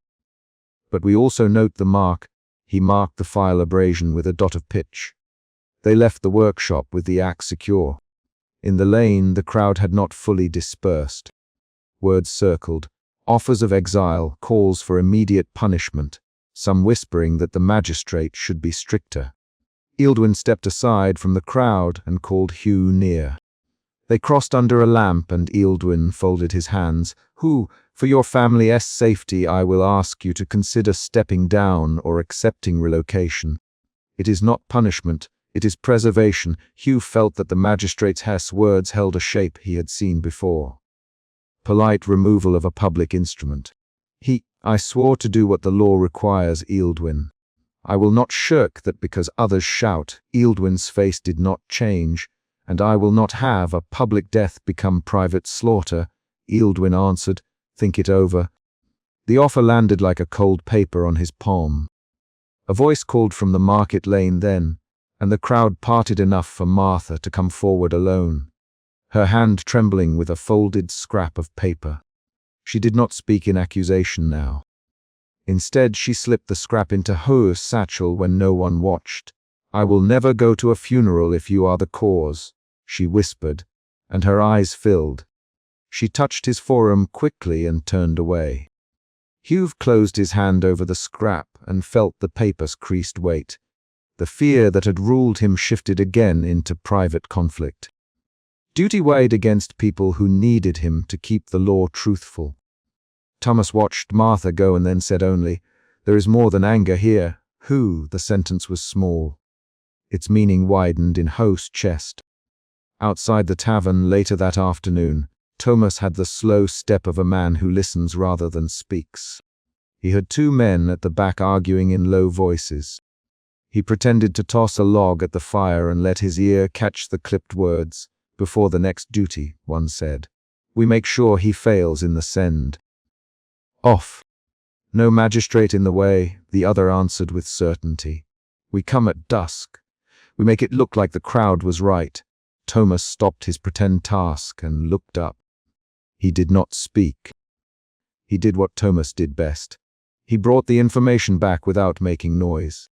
But we also note the mark. He marked the file abrasion with a dot of pitch. They left the workshop with the axe secure. In the lane, the crowd had not fully dispersed. Words circled. Offers of exile, calls for immediate punishment, some whispering that the magistrate should be stricter. Ealdwin stepped aside from the crowd and called Hugh near. They crossed under a lamp and Ealdwin folded his hands. Who, for your family's safety, I will ask you to consider stepping down or accepting relocation. It is not punishment, it is preservation. Hugh felt that the magistrate's words held a shape he had seen before. Polite removal of a public instrument. I swore to do what the law requires, Ealdwin. I will not shirk that because others shout. Ealdwin's face did not change. And I will not have a public death become private slaughter. Ealdwin answered, think it over. The offer landed like a cold paper on his palm. A voice called from the market lane then, and the crowd parted enough for Martha to come forward alone, her hand trembling with a folded scrap of paper. She did not speak in accusation now. Instead, she slipped the scrap into Hugh's satchel when no one watched. I will never go to a funeral if you are the cause, she whispered, and her eyes filled. She touched his forearm quickly and turned away. Hugh closed his hand over the scrap and felt the paper's creased weight. The fear that had ruled him shifted again into private conflict. Duty weighed against people who needed him to keep the law truthful. Thomas watched Martha go and then said only, there is more than anger here. Who? The sentence was small. Its meaning widened in Host's chest. Outside the tavern later that afternoon, Thomas had the slow step of a man who listens rather than speaks. He heard two men at the back arguing in low voices. He pretended to toss a log at the fire and let his ear catch the clipped words. Before the next duty, one said. We make sure he fails in the send. Off. No magistrate in the way, the other answered with certainty. We come at dusk. We make it look like the crowd was right. Thomas stopped his pretend task and looked up. He did not speak. He did what Thomas did best. He brought the information back without making noise.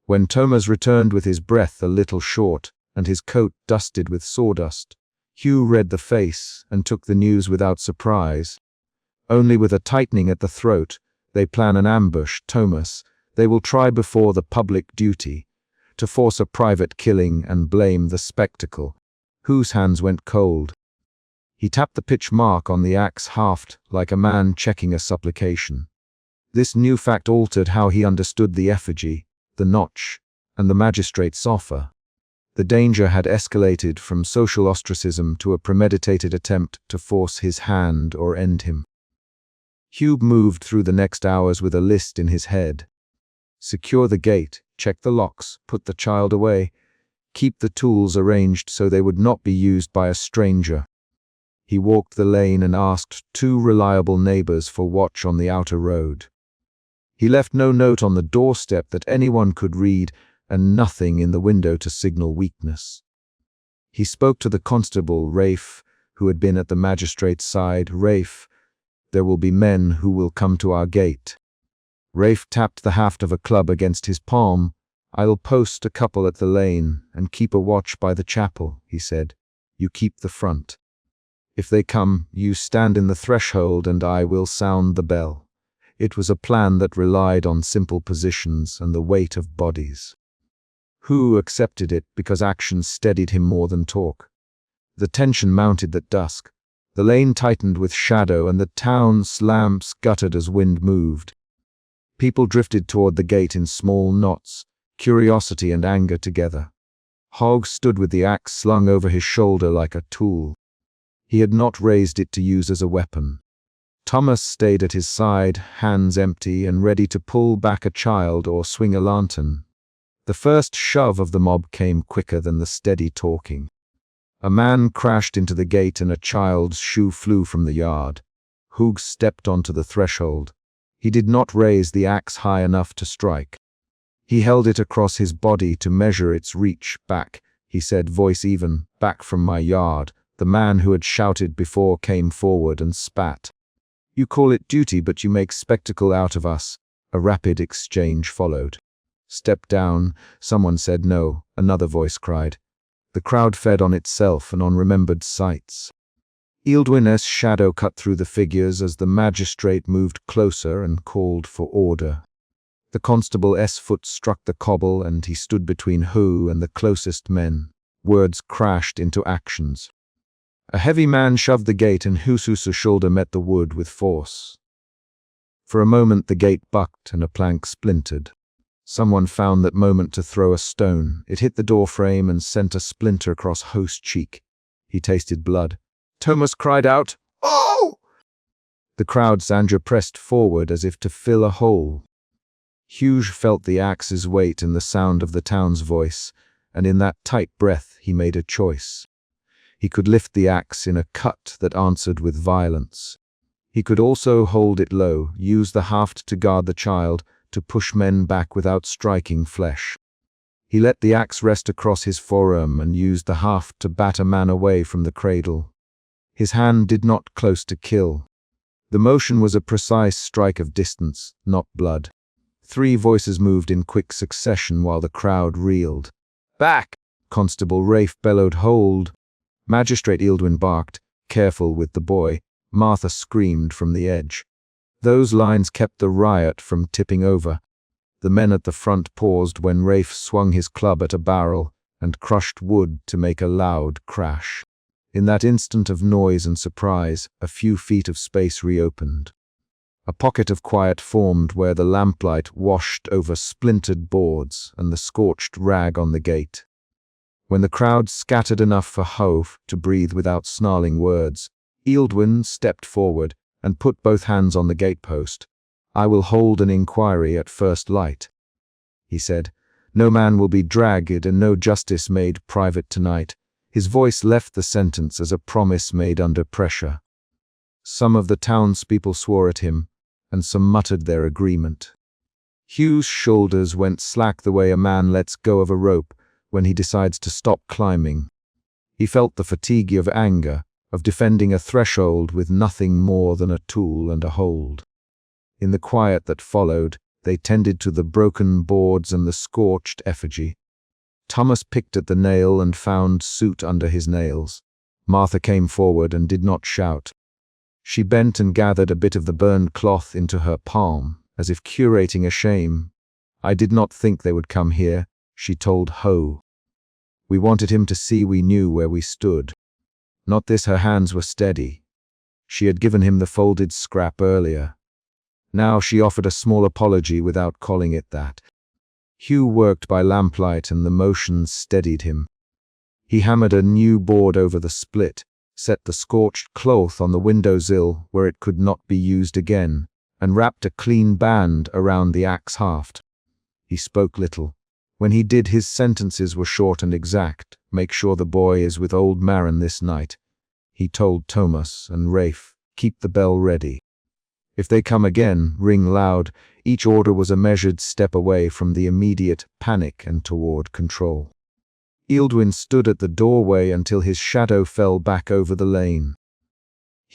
When Thomas returned with his breath a little short, and his coat dusted with sawdust, Hugh read the face and took the news without surprise. Only with a tightening at the throat, they plan an ambush, Thomas. They will try before the public duty, to force a private killing and blame the spectacle. Hugh's hands went cold. He tapped the pitch mark on the axe haft like a man checking a supplication. This new fact altered how he understood the effigy, the notch, and the magistrate's offer. The danger had escalated from social ostracism to a premeditated attempt to force his hand or end him. Hugh moved through the next hours with a list in his head. Secure the gate, check the locks, put the child away, keep the tools arranged so they would not be used by a stranger. He walked the lane and asked two reliable neighbors for watch on the outer road. He left no note on the doorstep that anyone could read, and nothing in the window to signal weakness. He spoke to the constable, Rafe, who had been at the magistrate's side. Rafe, there will be men who will come to our gate. Rafe tapped the haft of a club against his palm. I'll post a couple at the lane and keep a watch by the chapel, he said. You keep the front. If they come, you stand in the threshold and I will sound the bell. It was a plan that relied on simple positions and the weight of bodies. Hugh accepted it because action steadied him more than talk. The tension mounted at dusk. The lane tightened with shadow and the town's lamps guttered as wind moved. People drifted toward the gate in small knots, curiosity and anger together. Hogg stood with the axe slung over his shoulder like a tool. He had not raised it to use as a weapon. Thomas stayed at his side, hands empty and ready to pull back a child or swing a lantern. The first shove of the mob came quicker than the steady talking. A man crashed into the gate and a child's shoe flew from the yard. Hugh stepped onto the threshold. He did not raise the axe high enough to strike. He held it across his body to measure its reach. Back, he said, voice even, back from my yard. The man who had shouted before came forward and spat. You call it duty, but you make spectacle out of us. A rapid exchange followed. Step down, someone said. No, another voice cried. The crowd fed on itself and on remembered sights. Ealdwyn's shadow cut through the figures as the magistrate moved closer and called for order. The constable's foot struck the cobble and he stood between Hugh and the closest men. Words crashed into actions. A heavy man shoved the gate and Hugh's shoulder met the wood with force. For a moment the gate bucked and a plank splintered. Someone found that moment to throw a stone. It hit the door frame and sent a splinter across Hugh's cheek. He tasted blood. Thomas cried out, "Oh!" The crowd's anger pressed forward as if to fill a hole. Hugh felt the axe's weight and the sound of the town's voice, and in that tight breath he made a choice. He could lift the axe in a cut that answered with violence. He could also hold it low, use the haft to guard the child, to push men back without striking flesh. He let the axe rest across his forearm and used the haft to bat a man away from the cradle. His hand did not close to kill. The motion was a precise strike of distance, not blood. 3 voices moved in quick succession while the crowd reeled. Back! Constable Rafe bellowed. Hold! Magistrate Ealdwyn barked, careful with the boy. Martha screamed from the edge. Those lines kept the riot from tipping over. The men at the front paused when Rafe swung his club at a barrel and crushed wood to make a loud crash. In that instant of noise and surprise, a few feet of space reopened. A pocket of quiet formed where the lamplight washed over splintered boards and the scorched rag on the gate. When the crowd scattered enough for Hugh to breathe without snarling words, Ealdwyn stepped forward and put both hands on the gatepost. I will hold an inquiry at first light, he said. No man will be dragged and no justice made private tonight. His voice left the sentence as a promise made under pressure. Some of the townspeople swore at him, and some muttered their agreement. Hugh's shoulders went slack the way a man lets go of a rope when he decides to stop climbing. He felt the fatigue of anger, of defending a threshold with nothing more than a tool and a hold. In the quiet that followed, they tended to the broken boards and the scorched effigy. Thomas picked at the nail and found soot under his nails. Martha came forward and did not shout. She bent and gathered a bit of the burned cloth into her palm, as if curating a shame. I did not think they would come here, she told Hugh. We wanted him to see we knew where we stood. Not this, her hands were steady. She had given him the folded scrap earlier. Now she offered a small apology without calling it that. Hugh worked by lamplight and the motion steadied him. He hammered a new board over the split, set the scorched cloth on the windowsill where it could not be used again, and wrapped a clean band around the axe haft. He spoke little. When he did, his sentences were short and exact. Make sure the boy is with old Marin this night. He told Thomas and Rafe, keep the bell ready. If they come again, ring loud. Each order was a measured step away from the immediate panic and toward control. Ealdwyn stood at the doorway until his shadow fell back over the lane.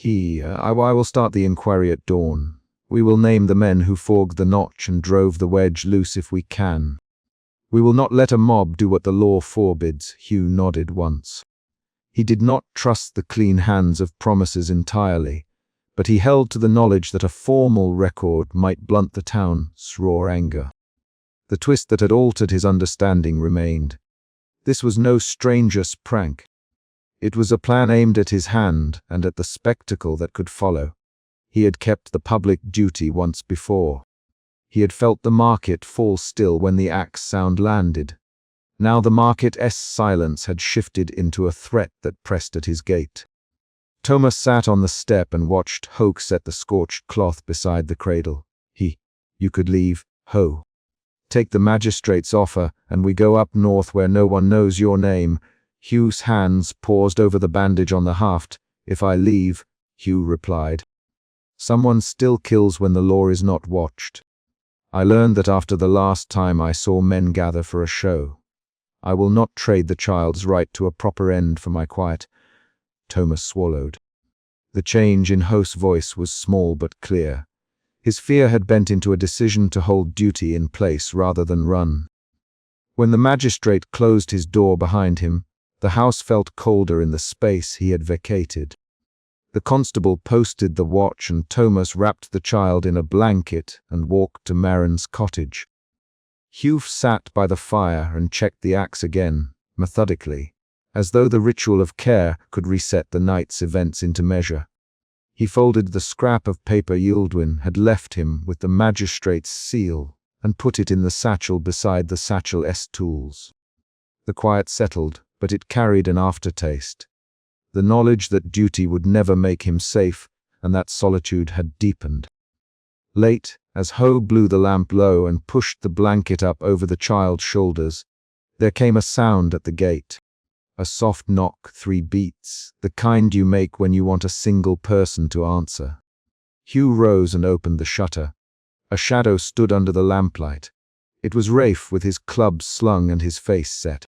I will start the inquiry at dawn. We will name the men who forged the notch and drove the wedge loose if we can. We will not let a mob do what the law forbids. Hugh nodded once. He did not trust the clean hands of promises entirely, but he held to the knowledge that a formal record might blunt the town's raw anger. The twist that had altered his understanding remained. This was no stranger's prank. It was a plan aimed at his hand and at the spectacle that could follow. He had kept the public duty once before. He had felt the market fall still when the axe sound landed. Now the market's silence had shifted into a threat that pressed at his gate. Thomas sat on the step and watched Hoke set the scorched cloth beside the cradle. You could leave, Ho. Take the magistrate's offer, and we go up north where no one knows your name. Hugh's hands paused over the bandage on the haft. If I leave, Hugh replied. Someone still kills when the law is not watched. I learned that after the last time I saw men gather for a show. I will not trade the child's right to a proper end for my quiet. Thomas swallowed. The change in Ho's voice was small but clear. His fear had bent into a decision to hold duty in place rather than run. When the magistrate closed his door behind him, the house felt colder in the space he had vacated. The constable posted the watch and Thomas wrapped the child in a blanket and walked to Marin's cottage. Hugh sat by the fire and checked the axe again, methodically, as though the ritual of care could reset the night's events into measure. He folded the scrap of paper Yildwin had left him with the magistrate's seal and put it in the satchel beside the satchel's tools. The quiet settled, but it carried an aftertaste. The knowledge that duty would never make him safe and that solitude had deepened. Late, as Ho blew the lamp low and pushed the blanket up over the child's shoulders, there came a sound at the gate. A soft knock, 3 beats, the kind you make when you want a single person to answer. Hugh rose and opened the shutter. A shadow stood under the lamplight. It was Rafe with his club slung and his face set.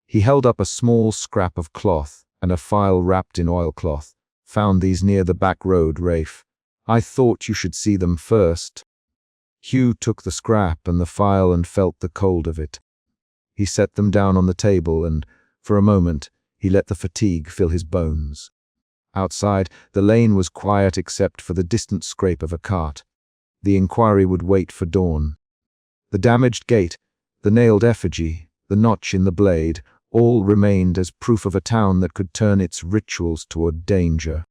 He held up a small scrap of cloth and a file wrapped in oilcloth. Found these near the back road, Rafe. I thought you should see them first. Hugh took the scrap and the file and felt the cold of it. He set them down on the table and, for a moment, he let the fatigue fill his bones. Outside, the lane was quiet except for the distant scrape of a cart. The inquiry would wait for dawn. The damaged gate, the nailed effigy, the notch in the blade, all remained as proof of a town that could turn its rituals toward danger.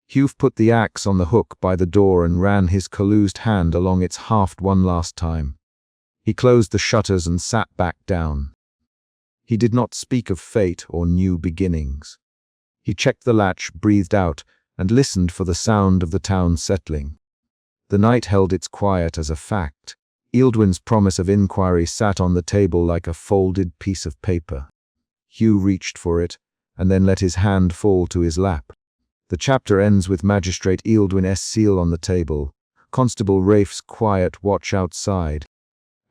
Hugh put the axe on the hook by the door and ran his calloused hand along its haft one last time. He closed the shutters and sat back down. He did not speak of fate or new beginnings. He checked the latch, breathed out, and listened for the sound of the town settling. The night held its quiet as a fact. Yildwin's promise of inquiry sat on the table like a folded piece of paper. Hugh reached for it, and then let his hand fall to his lap. The chapter ends with Magistrate Yildwin's seal on the table, Constable Rafe's quiet watch outside,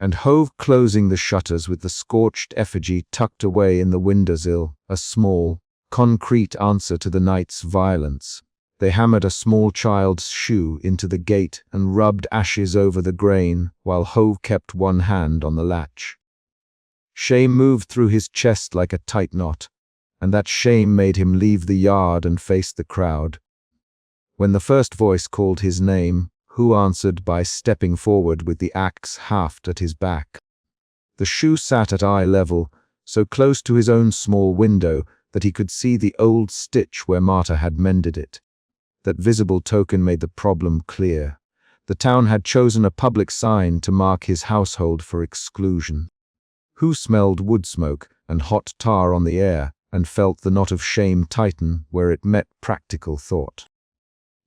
and Hove closing the shutters with the scorched effigy tucked away in the windowsill, a small, concrete answer to the night's violence. They hammered a small child's shoe into the gate and rubbed ashes over the grain, while Hove kept one hand on the latch. Shame moved through his chest like a tight knot, and that shame made him leave the yard and face the crowd. When the first voice called his name, Hu answered by stepping forward with the axe haft at his back. The shoe sat at eye level, so close to his own small window that he could see the old stitch where Marta had mended it. That visible token made the problem clear. The town had chosen a public sign to mark his household for exclusion. Hu smelled wood smoke and hot tar on the air and felt the knot of shame tighten where it met practical thought.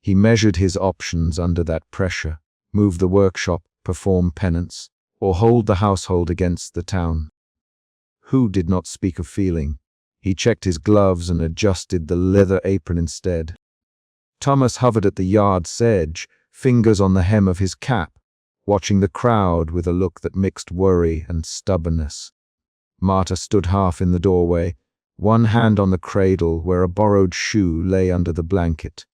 He measured his options under that pressure: move the workshop, perform penance, or hold the household against the town. Hu did not speak of feeling. He checked his gloves and adjusted the leather apron instead. Thomas hovered at the yard's edge, fingers on the hem of his cap, watching the crowd with a look that mixed worry and stubbornness. Marta stood half in the doorway, one hand on the cradle where a borrowed shoe lay under the blanket.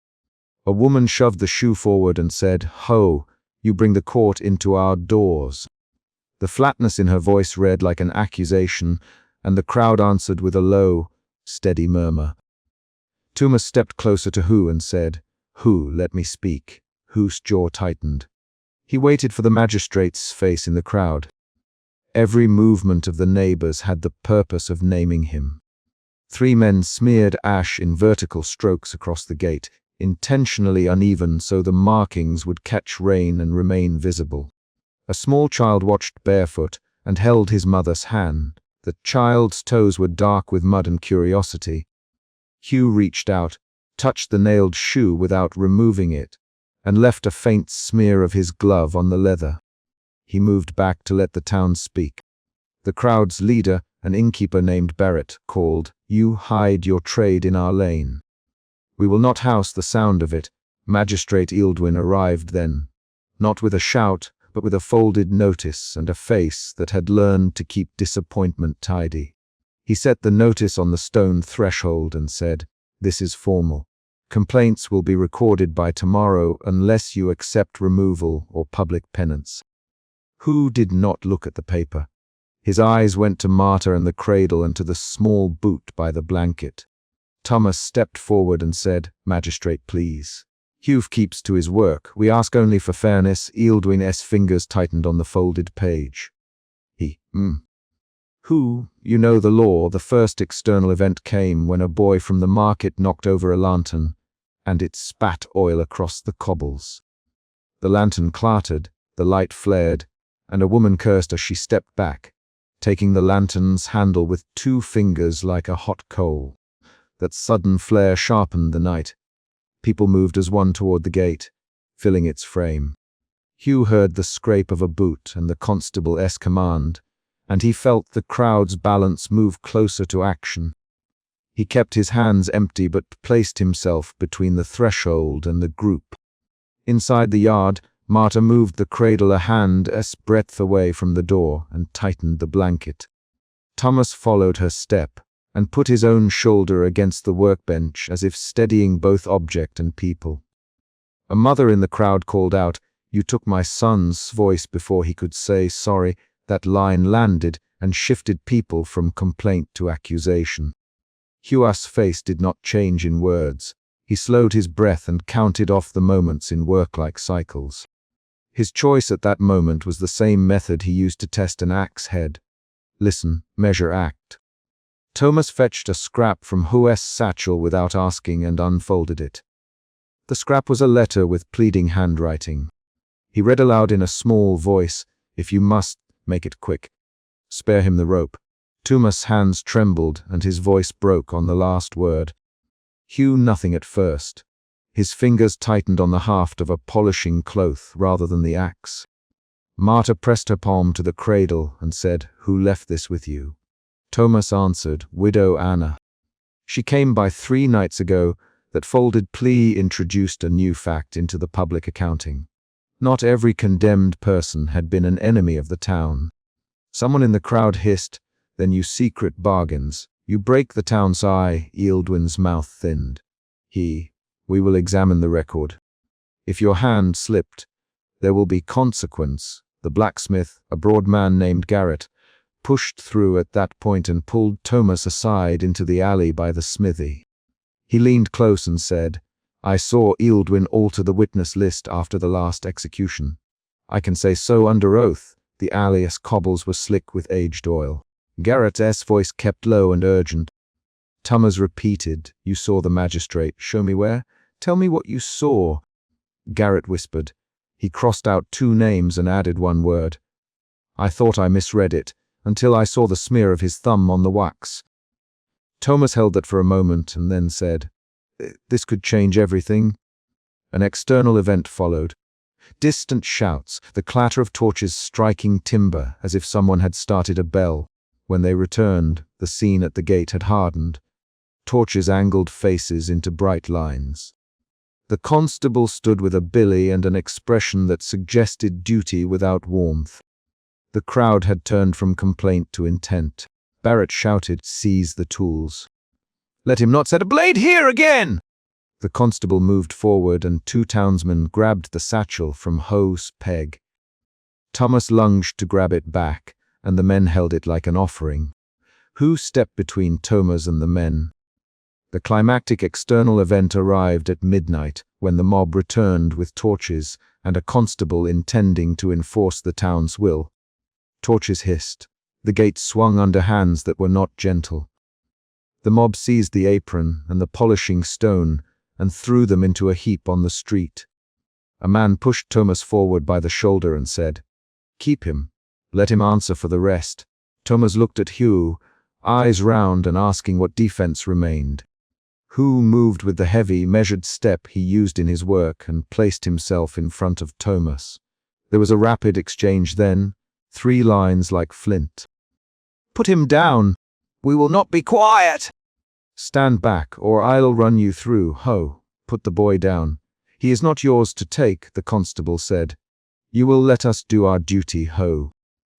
A woman shoved the shoe forward and said, "Ho, you bring the court into our doors." The flatness in her voice read like an accusation, and the crowd answered with a low, steady murmur. Thomas stepped closer to Hu and said, "Hu, let me speak." Hu's jaw tightened. He waited for the magistrate's face in the crowd. Every movement of the neighbors had the purpose of naming him. 3 men smeared ash in vertical strokes across the gate, intentionally uneven so the markings would catch rain and remain visible. A small child watched barefoot and held his mother's hand. The child's toes were dark with mud and curiosity. Hugh reached out, touched the nailed shoe without removing it, and left a faint smear of his glove on the leather. He moved back to let the town speak. The crowd's leader, an innkeeper named Barrett, called, "You hide your trade in our lane." "We will not house the sound of it." Magistrate Ealdwin arrived then, not with a shout, but with a folded notice and a face that had learned to keep disappointment tidy. He set the notice on the stone threshold and said, "This is formal. Complaints will be recorded by tomorrow unless you accept removal or public penance." Who did not look at the paper? His eyes went to Marta and the cradle and to the small boot by the blanket. Thomas stepped forward and said, "Magistrate, please." Hugh keeps to his work. "We ask only for fairness." Ealdwin's fingers tightened on the folded page. Who, you know the law. The first external event came when a boy from the market knocked over a lantern, and it spat oil across the cobbles. The lantern clattered, the light flared, and a woman cursed as she stepped back, taking the lantern's handle with 2 fingers like a hot coal. That sudden flare sharpened the night. People moved as one toward the gate, filling its frame. Hugh heard the scrape of a boot and the constable's command, and he felt the crowd's balance move closer to action. He kept his hands empty but placed himself between the threshold and the group. Inside the yard, Marta moved the cradle a hand's breadth away from the door and tightened the blanket. Thomas followed her step and put his own shoulder against the workbench as if steadying both object and people. A mother in the crowd called out, "You took my son's voice." Before he could say sorry, that line landed and shifted people from complaint to accusation. Hugh's face did not change in words. He slowed his breath and counted off the moments in work-like cycles. His choice at that moment was the same method he used to test an axe head. Listen, measure, act. Thomas fetched a scrap from Hugh's satchel without asking and unfolded it. The scrap was a letter with pleading handwriting. He read aloud in a small voice, "If you must, make it quick. Spare him the rope." Thomas' hands trembled and his voice broke on the last word. Hugh nothing at first. His fingers tightened on the haft of a polishing cloth rather than the axe. Marta pressed her palm to the cradle and said, "Who left this with you?" Thomas answered, "Widow Anna. She came by 3 nights ago." That folded plea introduced a new fact into the public accounting. Not every condemned person had been an enemy of the town. Someone in the crowd hissed, "Then you secret bargains. You break the town's eye." Ealdwin's mouth thinned. We will examine the record. If your hand slipped, there will be consequence." The blacksmith, a broad man named Garrett, pushed through at that point and pulled Thomas aside into the alley by the smithy. He leaned close and said, "I saw Ealdwin alter the witness list after the last execution. I can say so under oath." The alley's cobbles were slick with aged oil. Garrett's voice kept low and urgent. Thomas repeated, "You saw the magistrate. Show me where. Tell me what you saw." Garrett whispered. He crossed out 2 names and added 1 word. "I thought I misread it, until I saw the smear of his thumb on the wax." Thomas held that for a moment and then said, "This could change everything." An external event followed. Distant shouts, the clatter of torches striking timber as if someone had started a bell. When they returned, the scene at the gate had hardened. Torches angled faces into bright lines. The constable stood with a billy and an expression that suggested duty without warmth. The crowd had turned from complaint to intent. Barrett shouted, "Seize the tools." "Let him not set a blade here again!" The constable moved forward and 2 townsmen grabbed the satchel from Ho's peg. Thomas lunged to grab it back, and the men held it like an offering. Who stepped between Thomas and the men? The climactic external event arrived at midnight, when the mob returned with torches and a constable intending to enforce the town's will. Torches hissed. The gate swung under hands that were not gentle. The mob seized the apron and the polishing stone and threw them into a heap on the street. A man pushed Thomas forward by the shoulder and said, "Keep him. Let him answer for the rest." Thomas looked at Hugh, eyes round and asking what defense remained. Hu moved with the heavy, measured step he used in his work and placed himself in front of Thomas. There was a rapid exchange then, 3 lines like flint. "Put him down! We will not be quiet!" "Stand back, or I'll run you through, Ho! Put the boy down. He is not yours to take," the constable said. "You will let us do our duty, Ho."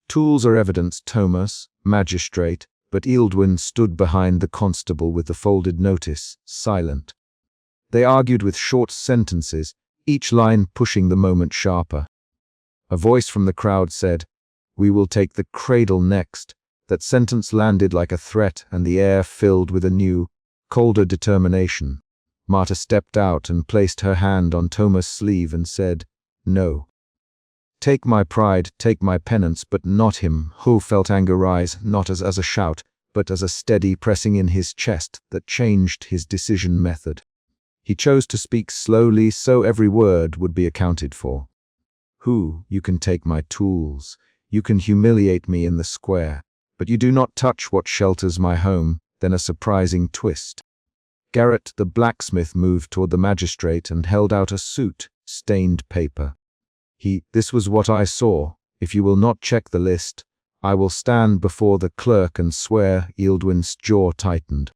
"Tools are evidence, Thomas, magistrate," but Ealdwin stood behind the constable with the folded notice, silent. They argued with short sentences, each line pushing the moment sharper. A voice from the crowd said, "We will take the cradle next." That sentence landed like a threat, and the air filled with a new, colder determination. Marta stepped out and placed her hand on Thomas' sleeve and said, "No. Take my pride, take my penance, but not him." Ho felt anger rise, not as a shout, but as a steady pressing in his chest that changed his decision method. He chose to speak slowly so every word would be accounted for. "Hu, you can take my tools. You can humiliate me in the square. But you do not touch what shelters my home." Then a surprising twist. Garrett, the blacksmith, moved toward the magistrate and held out a suit, stained paper. "This was what I saw. If you will not check the list, I will stand before the clerk and swear." Ealdwin's jaw tightened.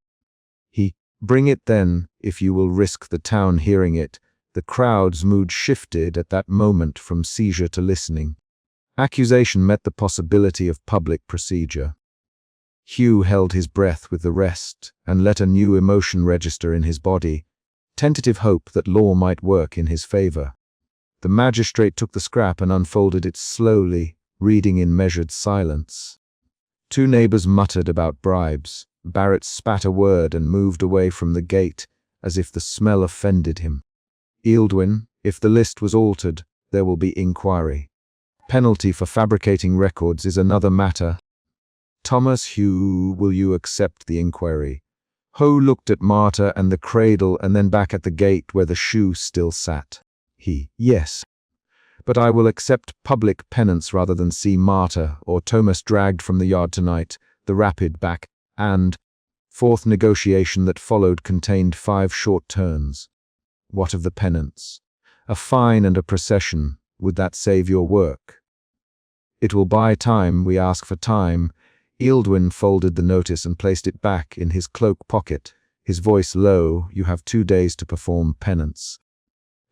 "Bring it then, if you will risk the town hearing it." The crowd's mood shifted at that moment from seizure to listening. Accusation met the possibility of public procedure. Hugh held his breath with the rest and let a new emotion register in his body, tentative hope that law might work in his favor. The magistrate took the scrap and unfolded it slowly, reading in measured silence. 2 neighbors muttered about bribes. Barrett spat a word and moved away from the gate, as if the smell offended him. "Ealdwin, if the list was altered, there will be inquiry. Penalty for fabricating records is another matter." "Thomas Hugh, will you accept the inquiry?" Ho looked at Marta and the cradle and then back at the gate where the shoe still sat. "Yes. But I will accept public penance rather than see Marta or Thomas dragged from the yard tonight." The rapid back and forth negotiation that followed contained 5 short turns. "What of the penance? A fine and a procession. Would that save your work?" "It will buy time. We ask for time." Ealdwin folded the notice and placed it back in his cloak pocket, his voice low. "You have 2 days to perform penance.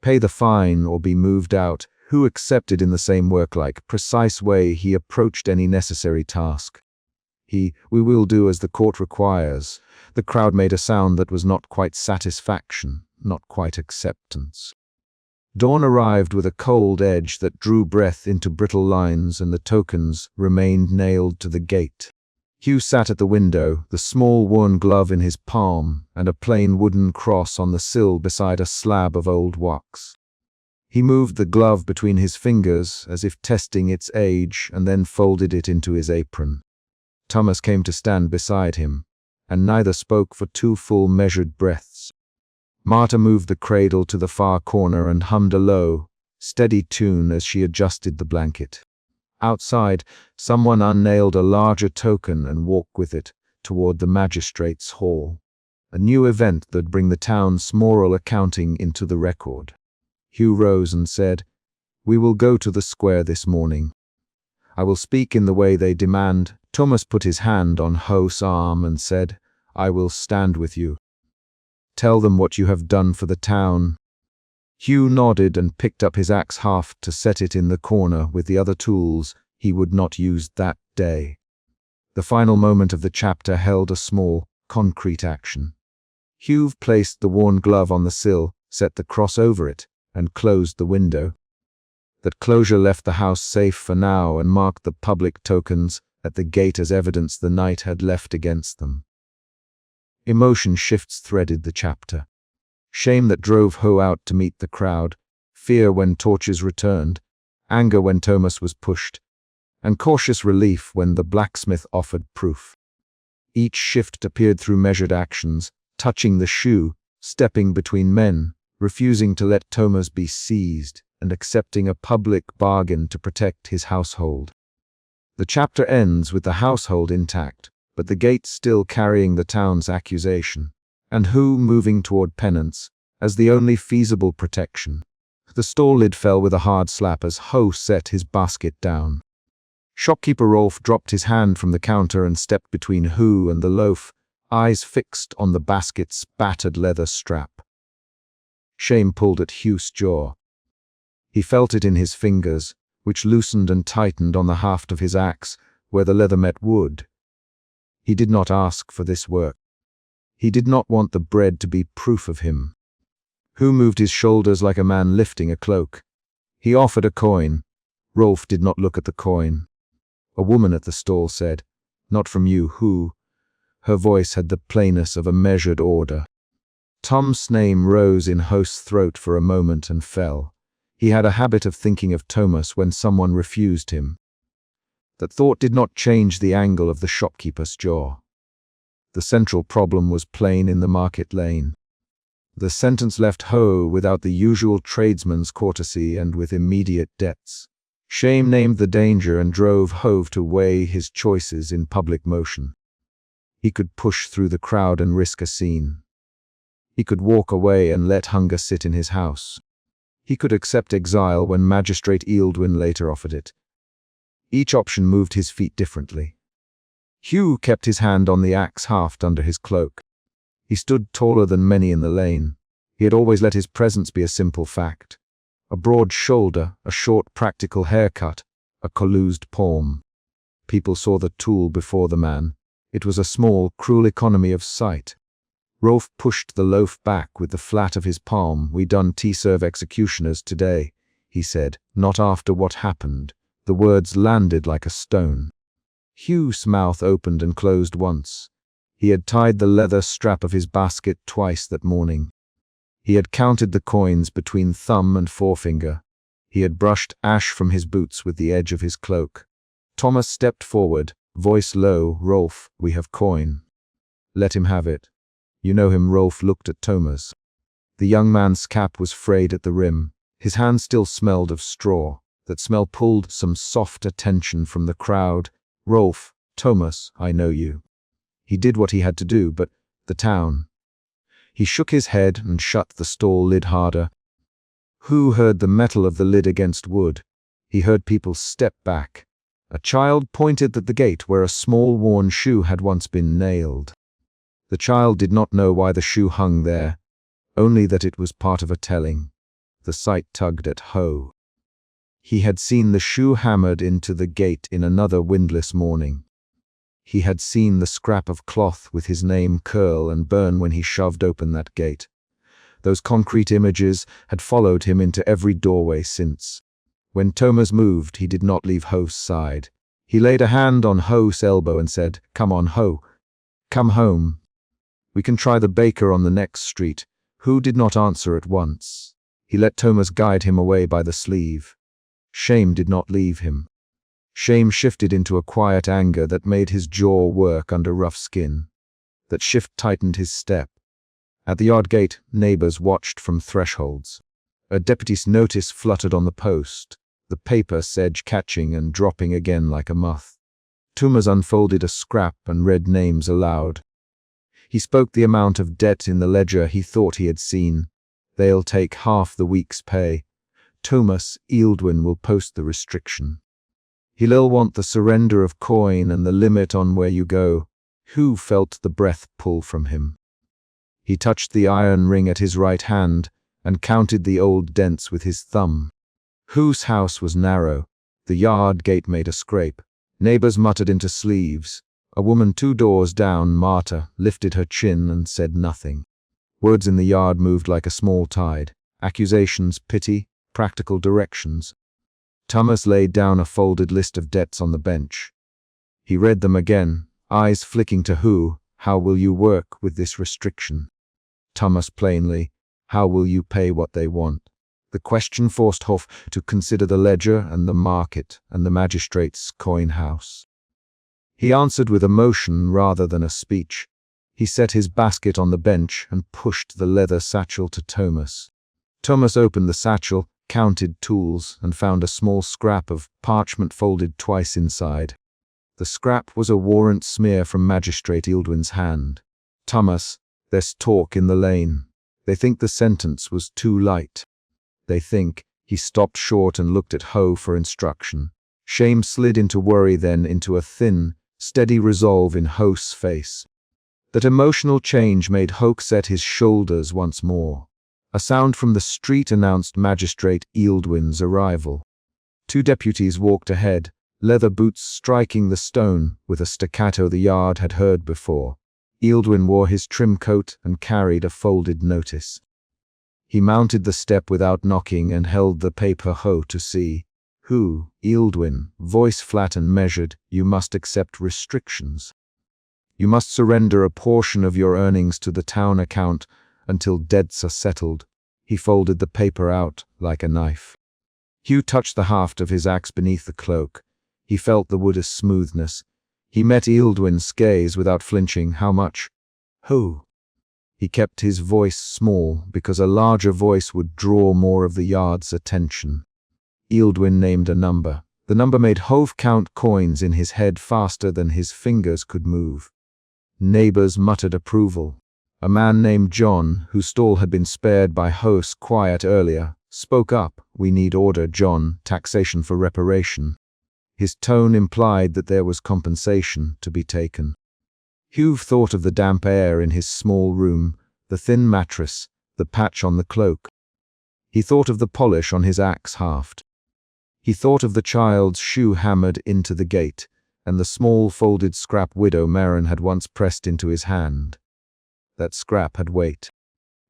Pay the fine or be moved out." Who accepted in the same work-like, precise way he approached any necessary task. "We will do as the court requires." The crowd made a sound that was not quite satisfaction, not quite acceptance. Dawn arrived with a cold edge that drew breath into brittle lines, and the tokens remained nailed to the gate. Hugh sat at the window, the small worn glove in his palm, and a plain wooden cross on the sill beside a slab of old wax. He moved the glove between his fingers as if testing its age, and then folded it into his apron. Thomas came to stand beside him, and neither spoke for 2 full measured breaths. Marta moved the cradle to the far corner and hummed a low, steady tune as she adjusted the blanket. Outside, someone unnailed a larger token and walked with it toward the magistrate's hall, a new event that'd bring the town's moral accounting into the record. Hugh rose and said, "We will go to the square this morning. I will speak in the way they demand." Thomas put his hand on Ho's arm and said, "I will stand with you. Tell them what you have done for the town." Hugh nodded and picked up his axe haft to set it in the corner with the other tools he would not use that day. The final moment of the chapter held a small, concrete action. Hugh placed the worn glove on the sill, set the cross over it, and closed the window. That closure left the house safe for now and marked the public tokens at the gate as evidence the night had left against them. Emotion shifts threaded the chapter. Shame that drove Ho out to meet the crowd, fear when torches returned, anger when Thomas was pushed, and cautious relief when the blacksmith offered proof. Each shift appeared through measured actions, touching the shoe, stepping between men, refusing to let Thomas be seized, and accepting a public bargain to protect his household. The chapter ends with the household intact, but the gate still carrying the town's accusation. and Hu moving toward penance as the only feasible protection. The store lid fell with a hard slap as Ho set his basket down. Shopkeeper Rolf dropped his hand from the counter and stepped between Hu and the loaf, eyes fixed on the basket's battered leather strap. Shame pulled at Hugh's jaw. He felt it in his fingers, which loosened and tightened on the haft of his axe where the leather met wood. He did not ask for this work. He did not want the bread to be proof of him. Hu moved his shoulders like a man lifting a cloak. He offered a coin. Rolf did not look at the coin. A woman at the stall said, "Not from you, Hu." Her voice had the plainness of a measured order. Tom's name rose in Host's throat for a moment and fell. He had a habit of thinking of Thomas when someone refused him. That thought did not change the angle of the shopkeeper's jaw. The central problem was plain in the market lane. The sentence left Ho without the usual tradesman's courtesy and with immediate debts. Shame named the danger and drove Hove to weigh his choices in public motion. He could push through the crowd and risk a scene. He could walk away and let hunger sit in his house. He could accept exile when Magistrate Ealdwin later offered it. Each option moved his feet differently. Hugh kept his hand on the axe haft under his cloak. He stood taller than many in the lane. He had always let his presence be a simple fact. A broad shoulder, a short practical haircut, a collused palm. People saw the tool before the man. It was a small, cruel economy of sight. Rolf pushed the loaf back with the flat of his palm. "We done tea-serve executioners today," he said, "not after what happened." The words landed like a stone. Hugh's mouth opened and closed once. He had tied the leather strap of his basket twice that morning. He had counted the coins between thumb and forefinger. He had brushed ash from his boots with the edge of his cloak. Thomas stepped forward, voice low. "Rolf, we have coin." "Let him have it." "You know him." Rolf looked at Thomas. The young man's cap was frayed at the rim. His hand still smelled of straw. That smell pulled some soft attention from the crowd. "Rolf, Thomas, I know you." He did what he had to do, but the town. He shook his head and shut the stall lid harder. Hu heard the metal of the lid against wood. He heard people step back. A child pointed at the gate where a small worn shoe had once been nailed. The child did not know why the shoe hung there, only that it was part of a telling. The sight tugged at Ho. He had seen the shoe hammered into the gate in another windless morning. He had seen the scrap of cloth with his name curl and burn when he shoved open that gate. Those concrete images had followed him into every doorway since. When Thomas moved, he did not leave Ho's side. He laid a hand on Ho's elbow and said, "Come on, Ho. Come home. We can try the baker on the next street." Hu did not answer at once. He let Thomas guide him away by the sleeve. Shame did not leave him. Shame shifted into a quiet anger that made his jaw work under rough skin. That shift tightened his step. At the yard gate, neighbors watched from thresholds. A deputy's notice fluttered on the post, the paper sedge catching and dropping again like a moth. Thomas unfolded a scrap and read names aloud. He spoke the amount of debt in the ledger he thought he had seen. "They'll take half the week's pay. Thomas Ealdwin will post the restriction. He'll want the surrender of coin and the limit on where you go." Hu felt the breath pull from him. He touched the iron ring at his right hand and counted the old dents with his thumb. Hu's house was narrow. The yard gate made a scrape. Neighbors muttered into sleeves. A woman 2 doors down, Marta, lifted her chin and said nothing. Words in the yard moved like a small tide. Accusations, pity, practical directions. Thomas laid down a folded list of debts on the bench. He read them again, eyes flicking to Hu. "How will you work with this restriction?" Thomas plainly, "How will you pay what they want?" The question forced Hof to consider the ledger and the market and the magistrate's coin house. He answered with emotion rather than a speech. He set his basket on the bench and pushed the leather satchel to Thomas. Thomas opened the satchel, counted tools, and found a small scrap of parchment folded twice inside. The scrap was a warrant smear from Magistrate Ealdwin's hand. "Thomas, There's talk in the lane. They think the sentence was too light. They think. He stopped short and looked at Ho for instruction. Shame slid into worry, then into a thin, steady resolve in Ho's face. That emotional change made Hoke set his shoulders once more. A sound from the street announced Magistrate Ealdwin's arrival. 2 deputies walked ahead, leather boots striking the stone with a staccato the yard had heard before. Ealdwin wore his trim coat and carried a folded notice. He mounted the step without knocking and held the paper Ho to see. Who, Ealdwin, voice flat and measured, you must accept restrictions. You must surrender a portion of your earnings to the town account until debts are settled. He folded the paper out like a knife. Hugh touched the haft of his axe beneath the cloak. He felt the wood's smoothness. He met Ealdwin's gaze without flinching. How much? Who? He kept his voice small because a larger voice would draw more of the yard's attention. Ealdwin named a number. The number made Hove count coins in his head faster than his fingers could move. Neighbors muttered approval. A man named John, whose stall had been spared by Ho's quiet earlier, spoke up. We need order, John, taxation for reparation. His tone implied that there was compensation to be taken. Hugh thought of the damp air in his small room, the thin mattress, the patch on the cloak. He thought of the polish on his axe haft. He thought of the child's shoe hammered into the gate, and the small folded scrap widow Marin had once pressed into his hand. That scrap had weight.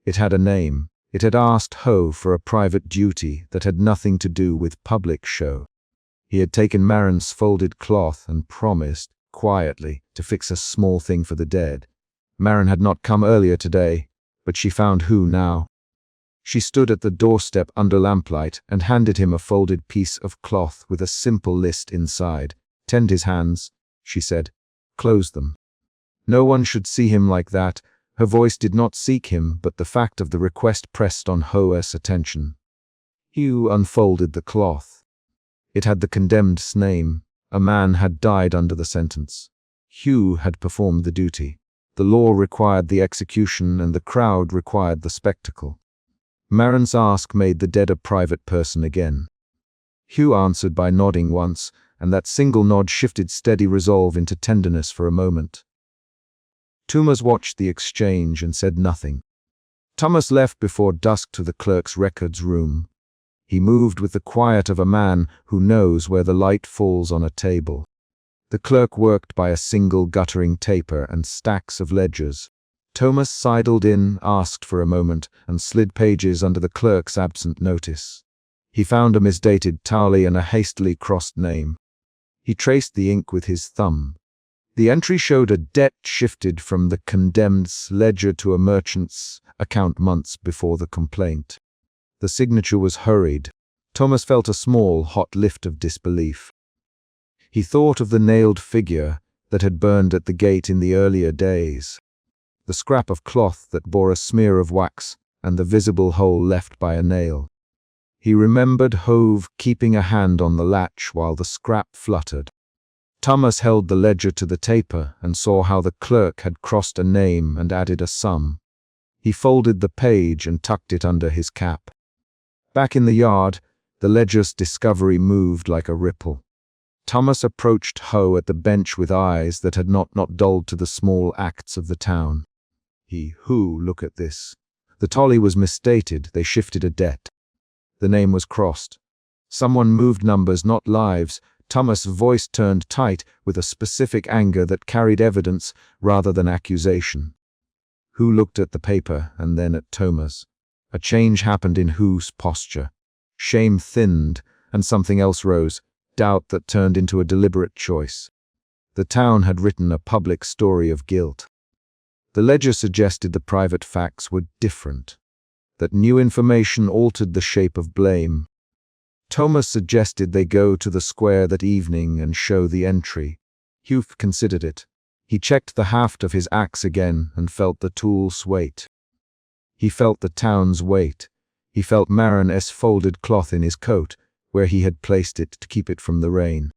It had a name. It had asked Ho for a private duty that had nothing to do with public show. He had taken Marin's folded cloth and promised, quietly, to fix a small thing for the dead. Marin had not come earlier today, but she found Hu now. She stood at the doorstep under lamplight and handed him a folded piece of cloth with a simple list inside. Tend his hands, she said. Close them. No one should see him like that. Her voice did not seek him, but the fact of the request pressed on Ho's attention. Hugh unfolded the cloth. It had the condemned's name. A man had died under the sentence. Hugh had performed the duty. The law required the execution and the crowd required the spectacle. Marin's ask made the dead a private person again. Hugh answered by nodding once, and that single nod shifted steady resolve into tenderness for a moment. Thomas watched the exchange and said nothing. Thomas left before dusk to the clerk's records room. He moved with the quiet of a man who knows where the light falls on a table. The clerk worked by a single guttering taper and stacks of ledgers. Thomas sidled in, asked for a moment, and slid pages under the clerk's absent notice. He found a misdated tally and a hastily crossed name. He traced the ink with his thumb. The entry showed a debt shifted from the condemned's ledger to a merchant's account months before the complaint. The signature was hurried. Thomas felt a small, hot lift of disbelief. He thought of the nailed figure that had burned at the gate in the earlier days, the scrap of cloth that bore a smear of wax, and the visible hole left by a nail. He remembered Hove keeping a hand on the latch while the scrap fluttered. Thomas held the ledger to the taper and saw how the clerk had crossed a name and added a sum. He folded the page and tucked it under his cap. Back in the yard, the ledger's discovery moved like a ripple. Thomas approached Ho at the bench with eyes that had not dulled to the small acts of the town. Look at this. The tally was misstated, they shifted a debt. The name was crossed. Someone moved numbers, not lives. Thomas' voice turned tight with a specific anger that carried evidence rather than accusation. Hu looked at the paper and then at Thomas. A change happened in Hu's posture. Shame thinned, and something else rose, doubt that turned into a deliberate choice. The town had written a public story of guilt. The ledger suggested the private facts were different, that new information altered the shape of blame. Thomas suggested they go to the square that evening and show the entry. Hugh considered it. He checked the haft of his axe again and felt the tool's weight. He felt the town's weight. He felt Marin's folded cloth in his coat, where he had placed it to keep it from the rain.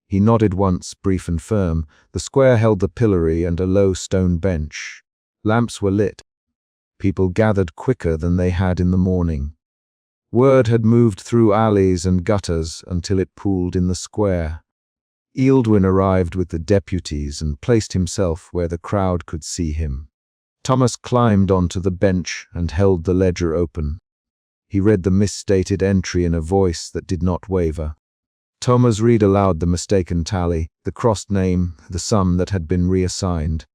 He nodded once, brief and firm. The square held the pillory and a low stone bench. Lamps were lit. People gathered quicker than they had in the morning. Word had moved through alleys and gutters until it pooled in the square. Ealdwin arrived with the deputies and placed himself where the crowd could see him. Thomas climbed onto the bench and held the ledger open. He read the misstated entry in a voice that did not waver. Thomas read aloud the mistaken tally, the crossed name, the sum that had been reassigned.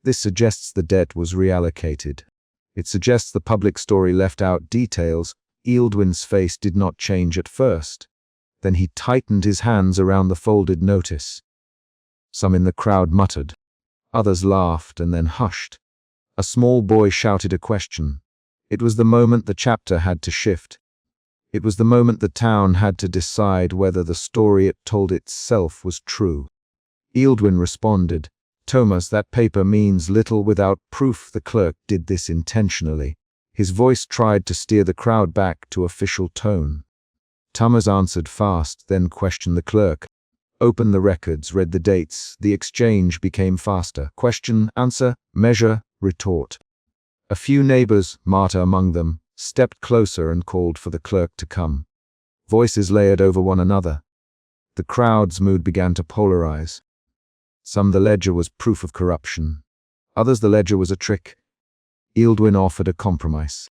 This suggests the debt was reallocated. It suggests the public story left out details. Ealdwin's face did not change at first. Then he tightened his hands around the folded notice. Some in the crowd muttered. Others laughed and then hushed. A small boy shouted a question. It was the moment the chapter had to shift. It was the moment the town had to decide whether the story it told itself was true. Ealdwin responded, "Thomas, that paper means little without proof. The clerk did this intentionally." His voice tried to steer the crowd back to official tone. Thomas answered fast, then questioned the clerk. Opened the records, read the dates. The exchange became faster. Question, answer, measure, retort. A few neighbors, Marta among them, stepped closer and called for the clerk to come. Voices layered over one another. The crowd's mood began to polarize. Some the ledger was proof of corruption. Others the ledger was a trick. Ealdwin offered a compromise.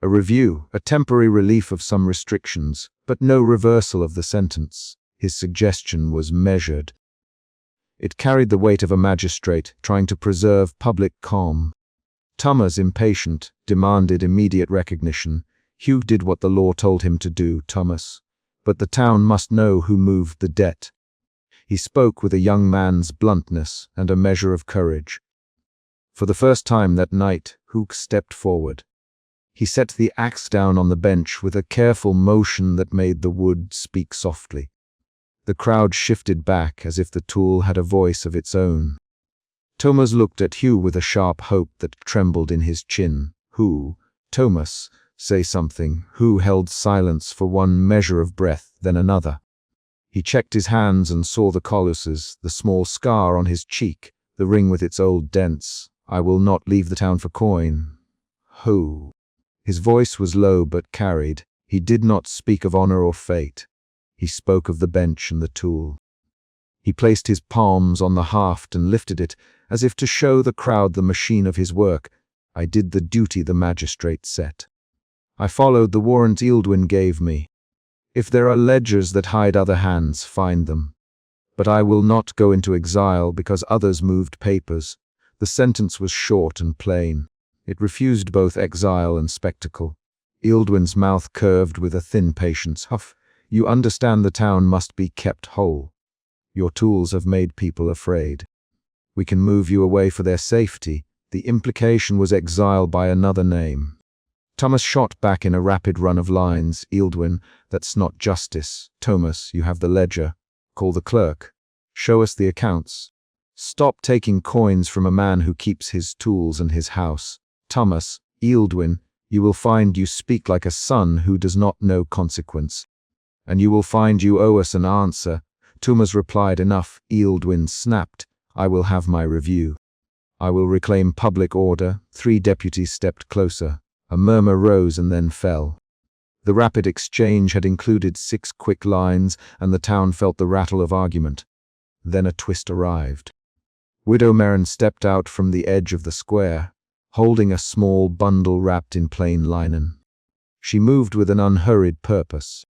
A review, a temporary relief of some restrictions, but no reversal of the sentence. His suggestion was measured. It carried the weight of a magistrate trying to preserve public calm. Thomas, impatient, demanded immediate recognition. Hugh did what the law told him to do, Thomas. But the town must know who moved the debt. He spoke with a young man's bluntness and a measure of courage. For the first time that night, Hugh stepped forward. He set the axe down on the bench with a careful motion that made the wood speak softly. The crowd shifted back as if the tool had a voice of its own. Thomas looked at Hugh with a sharp hope that trembled in his chin. "Who? Thomas, say something." Hugh held silence for one measure of breath, then another. He checked his hands and saw the calluses, the small scar on his cheek, the ring with its old dents. "I will not leave the town for coin." "Who?" His voice was low but carried. He did not speak of honor or fate. He spoke of the bench and the tool. He placed his palms on the haft and lifted it, as if to show the crowd the machine of his work. "I did the duty the magistrate set. I followed the warrant Ealdwin gave me. If there are ledgers that hide other hands, find them. But I will not go into exile because others moved papers." The sentence was short and plain. It refused both exile and spectacle. Ealdwin's mouth curved with a thin patience. "Huff, you understand the town must be kept whole. Your tools have made people afraid. We can move you away for their safety." The implication was exile by another name. Thomas shot back in a rapid run of lines. "Ealdwin, that's not justice. Thomas, you have the ledger. Call the clerk. Show us the accounts. Stop taking coins from a man who keeps his tools and his house. Thomas, Ealdwin, you will find you speak like a son who does not know consequence. And you will find you owe us an answer." Thomas replied, "Enough." Ealdwin snapped, "I will have my review. I will reclaim public order." 3 deputies stepped closer. A murmur rose and then fell. The rapid exchange had included 6 quick lines, and the town felt the rattle of argument. Then a twist arrived. Widow Merrin stepped out from the edge of the square, holding a small bundle wrapped in plain linen. She moved with an unhurried purpose.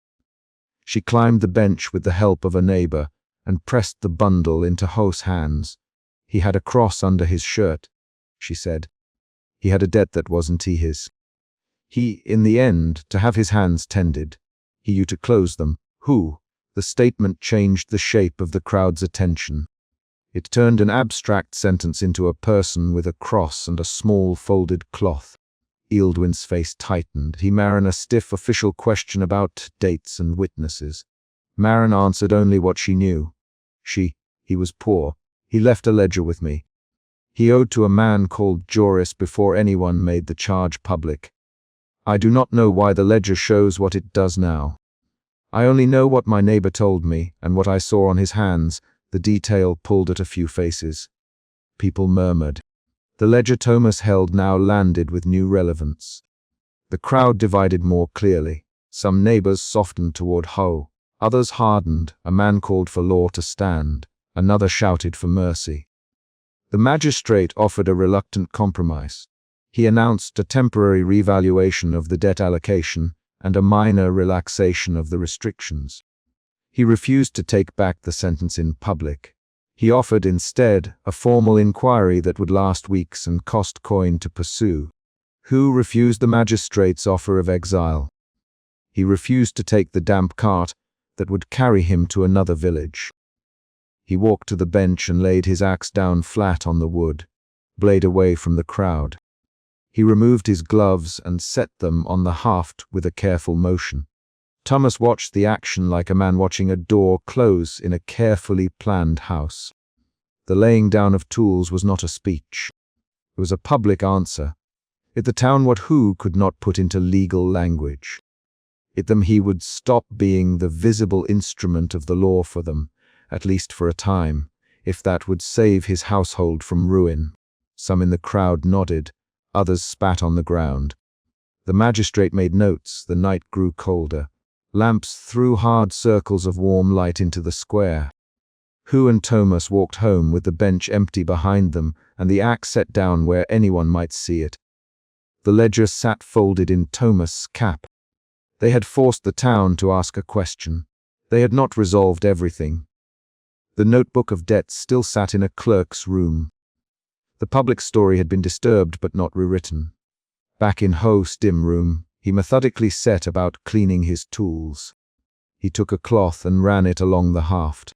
She climbed the bench with the help of a neighbor and pressed the bundle into Ho's hands. "He had a cross under his shirt," she said. "He had a debt that wasn't his. In the end, to have his hands tended. You to close them. Who?" The statement changed the shape of the crowd's attention. It turned an abstract sentence into a person with a cross and a small folded cloth. Ealdwin's face tightened. He Marin a stiff official question about dates and witnesses. Marin answered only what she knew. He was poor. He left a ledger with me. He owed to a man called Joris before anyone made the charge public. I do not know why the ledger shows what it does now. I only know what my neighbor told me and what I saw on his hands. The detail pulled at a few faces. People murmured. The ledger Thomas held now landed with new relevance. The crowd divided more clearly. Some neighbors softened toward Ho. Others hardened. A man called for law to stand. Another shouted for mercy. The magistrate offered a reluctant compromise. He announced a temporary revaluation of the debt allocation and a minor relaxation of the restrictions. He refused to take back the sentence in public. He offered instead a formal inquiry that would last weeks and cost coin to pursue. Hu refused the magistrate's offer of exile. He refused to take the damp cart that would carry him to another village. He walked to the bench and laid his axe down flat on the wood, blade away from the crowd. He removed his gloves and set them on the haft with a careful motion. Thomas watched the action like a man watching a door close in a carefully planned house. The laying down of tools was not a speech. It was a public answer. It the town what Hu could not put into legal language. It them he would stop being the visible instrument of the law for them, at least for a time, if that would save his household from ruin. Some in the crowd nodded, others spat on the ground. The magistrate made notes. The night grew colder. Lamps threw hard circles of warm light into the square. Hu and Thomas walked home with the bench empty behind them and the axe set down where anyone might see it. The ledger sat folded in Thomas' cap. They had forced the town to ask a question. They had not resolved everything. The notebook of debts still sat in a clerk's room. The public story had been disturbed but not rewritten. Back in Ho's dim room, he methodically set about cleaning his tools. He took a cloth and ran it along the haft.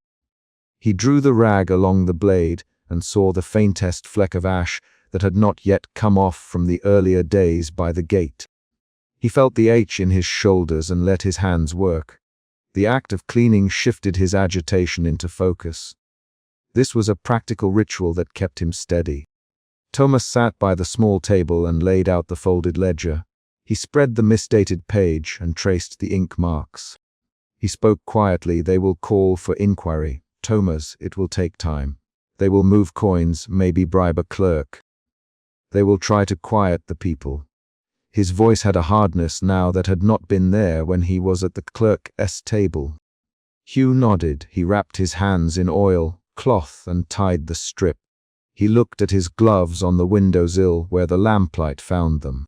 He drew the rag along the blade and saw the faintest fleck of ash that had not yet come off from the earlier days by the gate. He felt the ache in his shoulders and let his hands work. The act of cleaning shifted his agitation into focus. This was a practical ritual that kept him steady. Thomas sat by the small table and laid out the folded ledger. He spread the misdated page and traced the ink marks. He spoke quietly. They will call for inquiry. Thomas, it will take time. They will move coins, maybe bribe a clerk. They will try to quiet the people. His voice had a hardness now that had not been there when he was at the clerk's table. Hu nodded. He wrapped his hands in oil, cloth, and tied the strip. He looked at his gloves on the windowsill where the lamplight found them.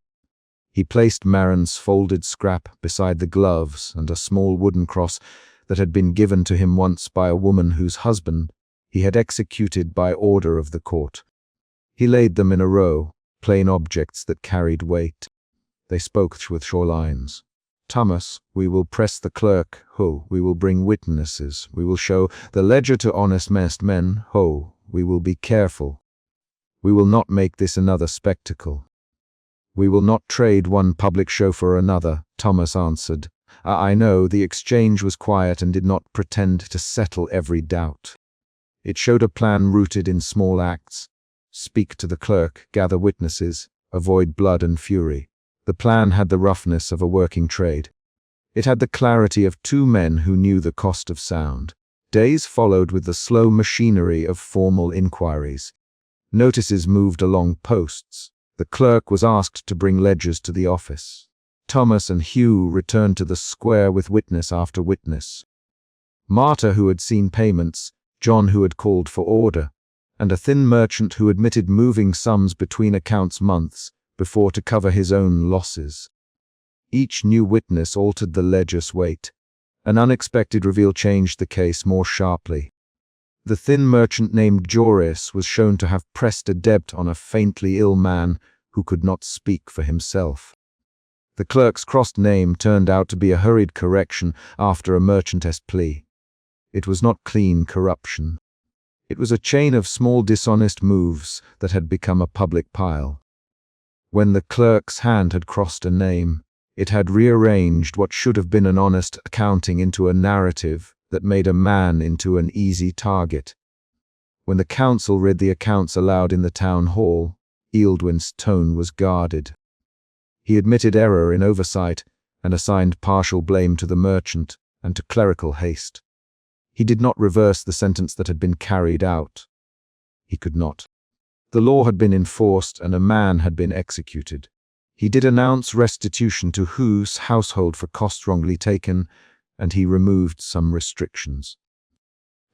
He placed Maren's folded scrap beside the gloves and a small wooden cross that had been given to him once by a woman whose husband he had executed by order of the court. He laid them in a row, plain objects that carried weight. They spoke with sure lines. Thomas, we will press the clerk. Ho, we will bring witnesses. We will show the ledger to honest men. Ho, we will be careful. We will not make this another spectacle. We will not trade one public show for another, Thomas answered. I know. The exchange was quiet and did not pretend to settle every doubt. It showed a plan rooted in small acts. Speak to the clerk, gather witnesses, avoid blood and fury. The plan had the roughness of a working trade. It had the clarity of two men who knew the cost of sound. Days followed with the slow machinery of formal inquiries. Notices moved along posts. The clerk was asked to bring ledgers to the office. Thomas and Hu returned to the square with witness after witness. Marta, who had seen payments, John, who had called for order, and a thin merchant who admitted moving sums between accounts months before to cover his own losses. Each new witness altered the ledger's weight. An unexpected reveal changed the case more sharply. The thin merchant named Joris was shown to have pressed a debt on a faintly ill man who could not speak for himself. The clerk's crossed name turned out to be a hurried correction after a merchantess plea. It was not clean corruption. It was a chain of small dishonest moves that had become a public pile. When the clerk's hand had crossed a name, it had rearranged what should have been an honest accounting into a narrative that made a man into an easy target. When the council read the accounts aloud in the town hall, Ealdwin's tone was guarded. He admitted error in oversight and assigned partial blame to the merchant and to clerical haste. He did not reverse the sentence that had been carried out. He could not. The law had been enforced and a man had been executed. He did announce restitution to Hu's household for costs wrongly taken, and he removed some restrictions.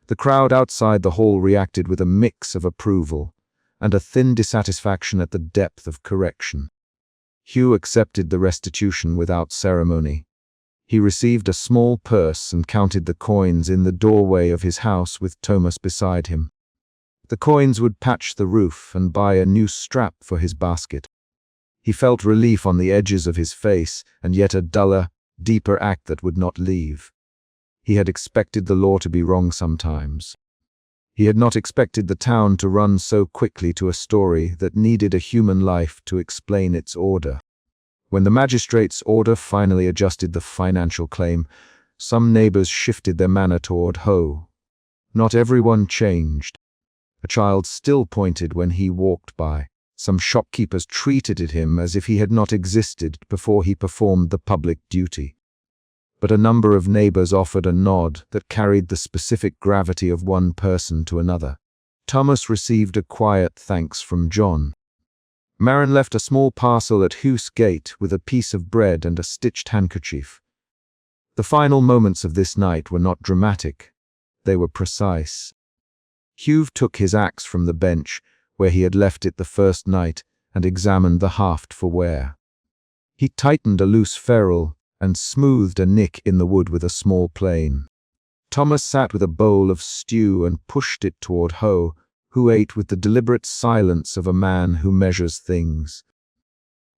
The crowd outside the hall reacted with a mix of approval and a thin dissatisfaction at the depth of correction. Hugh accepted the restitution without ceremony. He received a small purse and counted the coins in the doorway of his house with Thomas beside him. The coins would patch the roof and buy a new strap for his basket. He felt relief on the edges of his face, and yet a duller, deeper act that would not leave. He had expected the law to be wrong sometimes. He had not expected the town to run so quickly to a story that needed a human life to explain its order. When the magistrate's order finally adjusted the financial claim, some neighbors shifted their manner toward Ho. Not everyone changed. A child still pointed when he walked by. Some shopkeepers treated him as if he had not existed before he performed the public duty. But a number of neighbors offered a nod that carried the specific gravity of one person to another. Thomas received a quiet thanks from John. Marin left a small parcel at Hugh's gate with a piece of bread and a stitched handkerchief. The final moments of this night were not dramatic. They were precise. Hugh took his axe from the bench, where he had left it the first night, and examined the haft for wear. He tightened a loose ferrule and smoothed a nick in the wood with a small plane. Thomas sat with a bowl of stew and pushed it toward Ho, who ate with the deliberate silence of a man who measures things.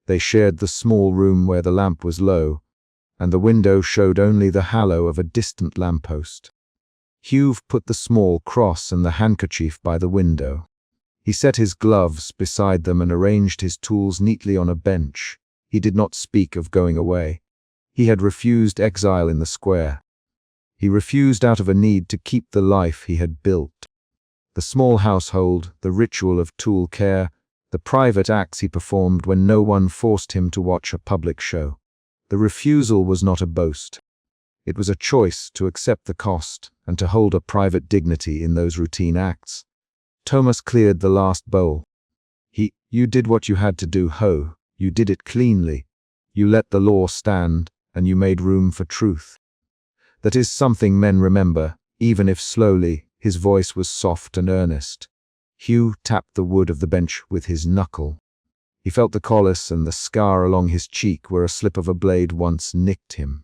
They shared the small room where the lamp was low, and the window showed only the halo of a distant lamppost. Hugh put the small cross and the handkerchief by the window. He set his gloves beside them and arranged his tools neatly on a bench. He did not speak of going away. He had refused exile in the square. He refused out of a need to keep the life he had built. The small household, the ritual of tool care, the private acts he performed when no one forced him to watch a public show. The refusal was not a boast. It was a choice to accept the cost and to hold a private dignity in those routine acts. Thomas cleared the last bowl. You did what you had to do, Ho. You did it cleanly. You let the law stand, and you made room for truth. That is something men remember, even if slowly. His voice was soft and earnest. Hugh tapped the wood of the bench with his knuckle. He felt the callus and the scar along his cheek where a slip of a blade once nicked him.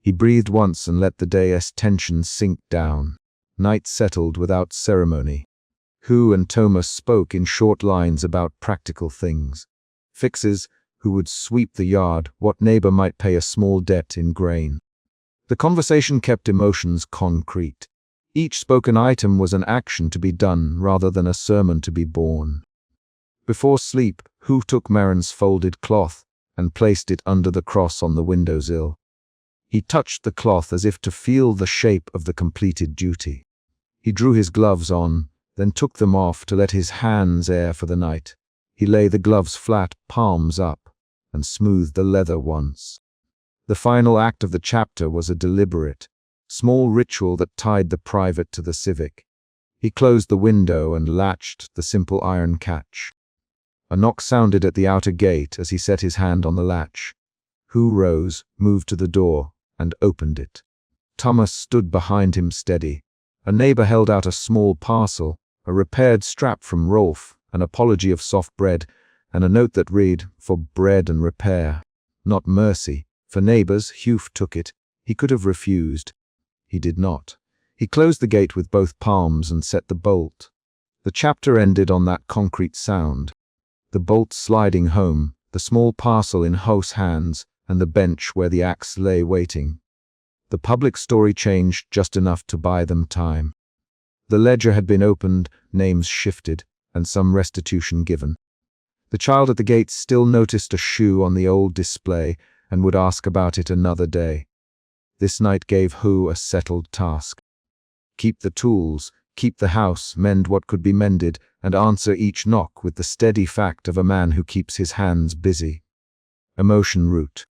He breathed once and let the day's tension sink down. Night settled without ceremony. Hugh and Thomas spoke in short lines about practical things. Fixes, who would sweep the yard, what neighbor might pay a small debt in grain. The conversation kept emotions concrete. Each spoken item was an action to be done rather than a sermon to be borne. Before sleep, Hugh took Marin's folded cloth and placed it under the cross on the windowsill. He touched the cloth as if to feel the shape of the completed duty. He drew his gloves on, then took them off to let his hands air for the night. He lay the gloves flat, palms up, and smoothed the leather once. The final act of the chapter was a deliberate, small ritual that tied the private to the civic. He closed the window and latched the simple iron catch. A knock sounded at the outer gate as he set his hand on the latch. Hugh rose, moved to the door, and opened it. Thomas stood behind him steady. A neighbor held out a small parcel, a repaired strap from Rolf, an apology of soft bread, and a note that read, "For bread and repair." Not mercy. For neighbors, Hugh took it. He could have refused. He did not. He closed the gate with both palms and set the bolt. The chapter ended on that concrete sound. The bolt sliding home, the small parcel in Ho's hands, and the bench where the axe lay waiting. The public story changed just enough to buy them time. The ledger had been opened, names shifted, and some restitution given. The child at the gate still noticed a shoe on the old display and would ask about it another day. This night gave Hugh a settled task. Keep the tools, keep the house, mend what could be mended, and answer each knock with the steady fact of a man who keeps his hands busy. Emotion root.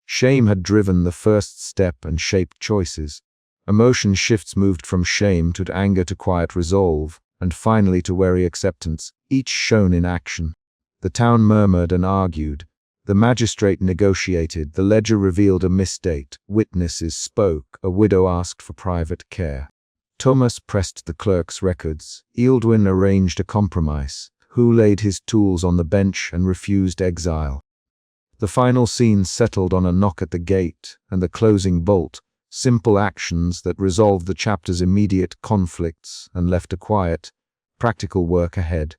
Shame had driven the first step and shaped choices. Emotion shifts moved from shame to anger to quiet resolve, and finally to wary acceptance, each shown in action. The town murmured and argued. The magistrate negotiated. The ledger revealed a misdate. Witnesses spoke. A widow asked for private care. Thomas pressed the clerk's records. Ealdwin arranged a compromise. Who laid his tools on the bench and refused exile. The final scene settled on a knock at the gate and the closing bolt, simple actions that resolved the chapter's immediate conflicts and left a quiet, practical work ahead.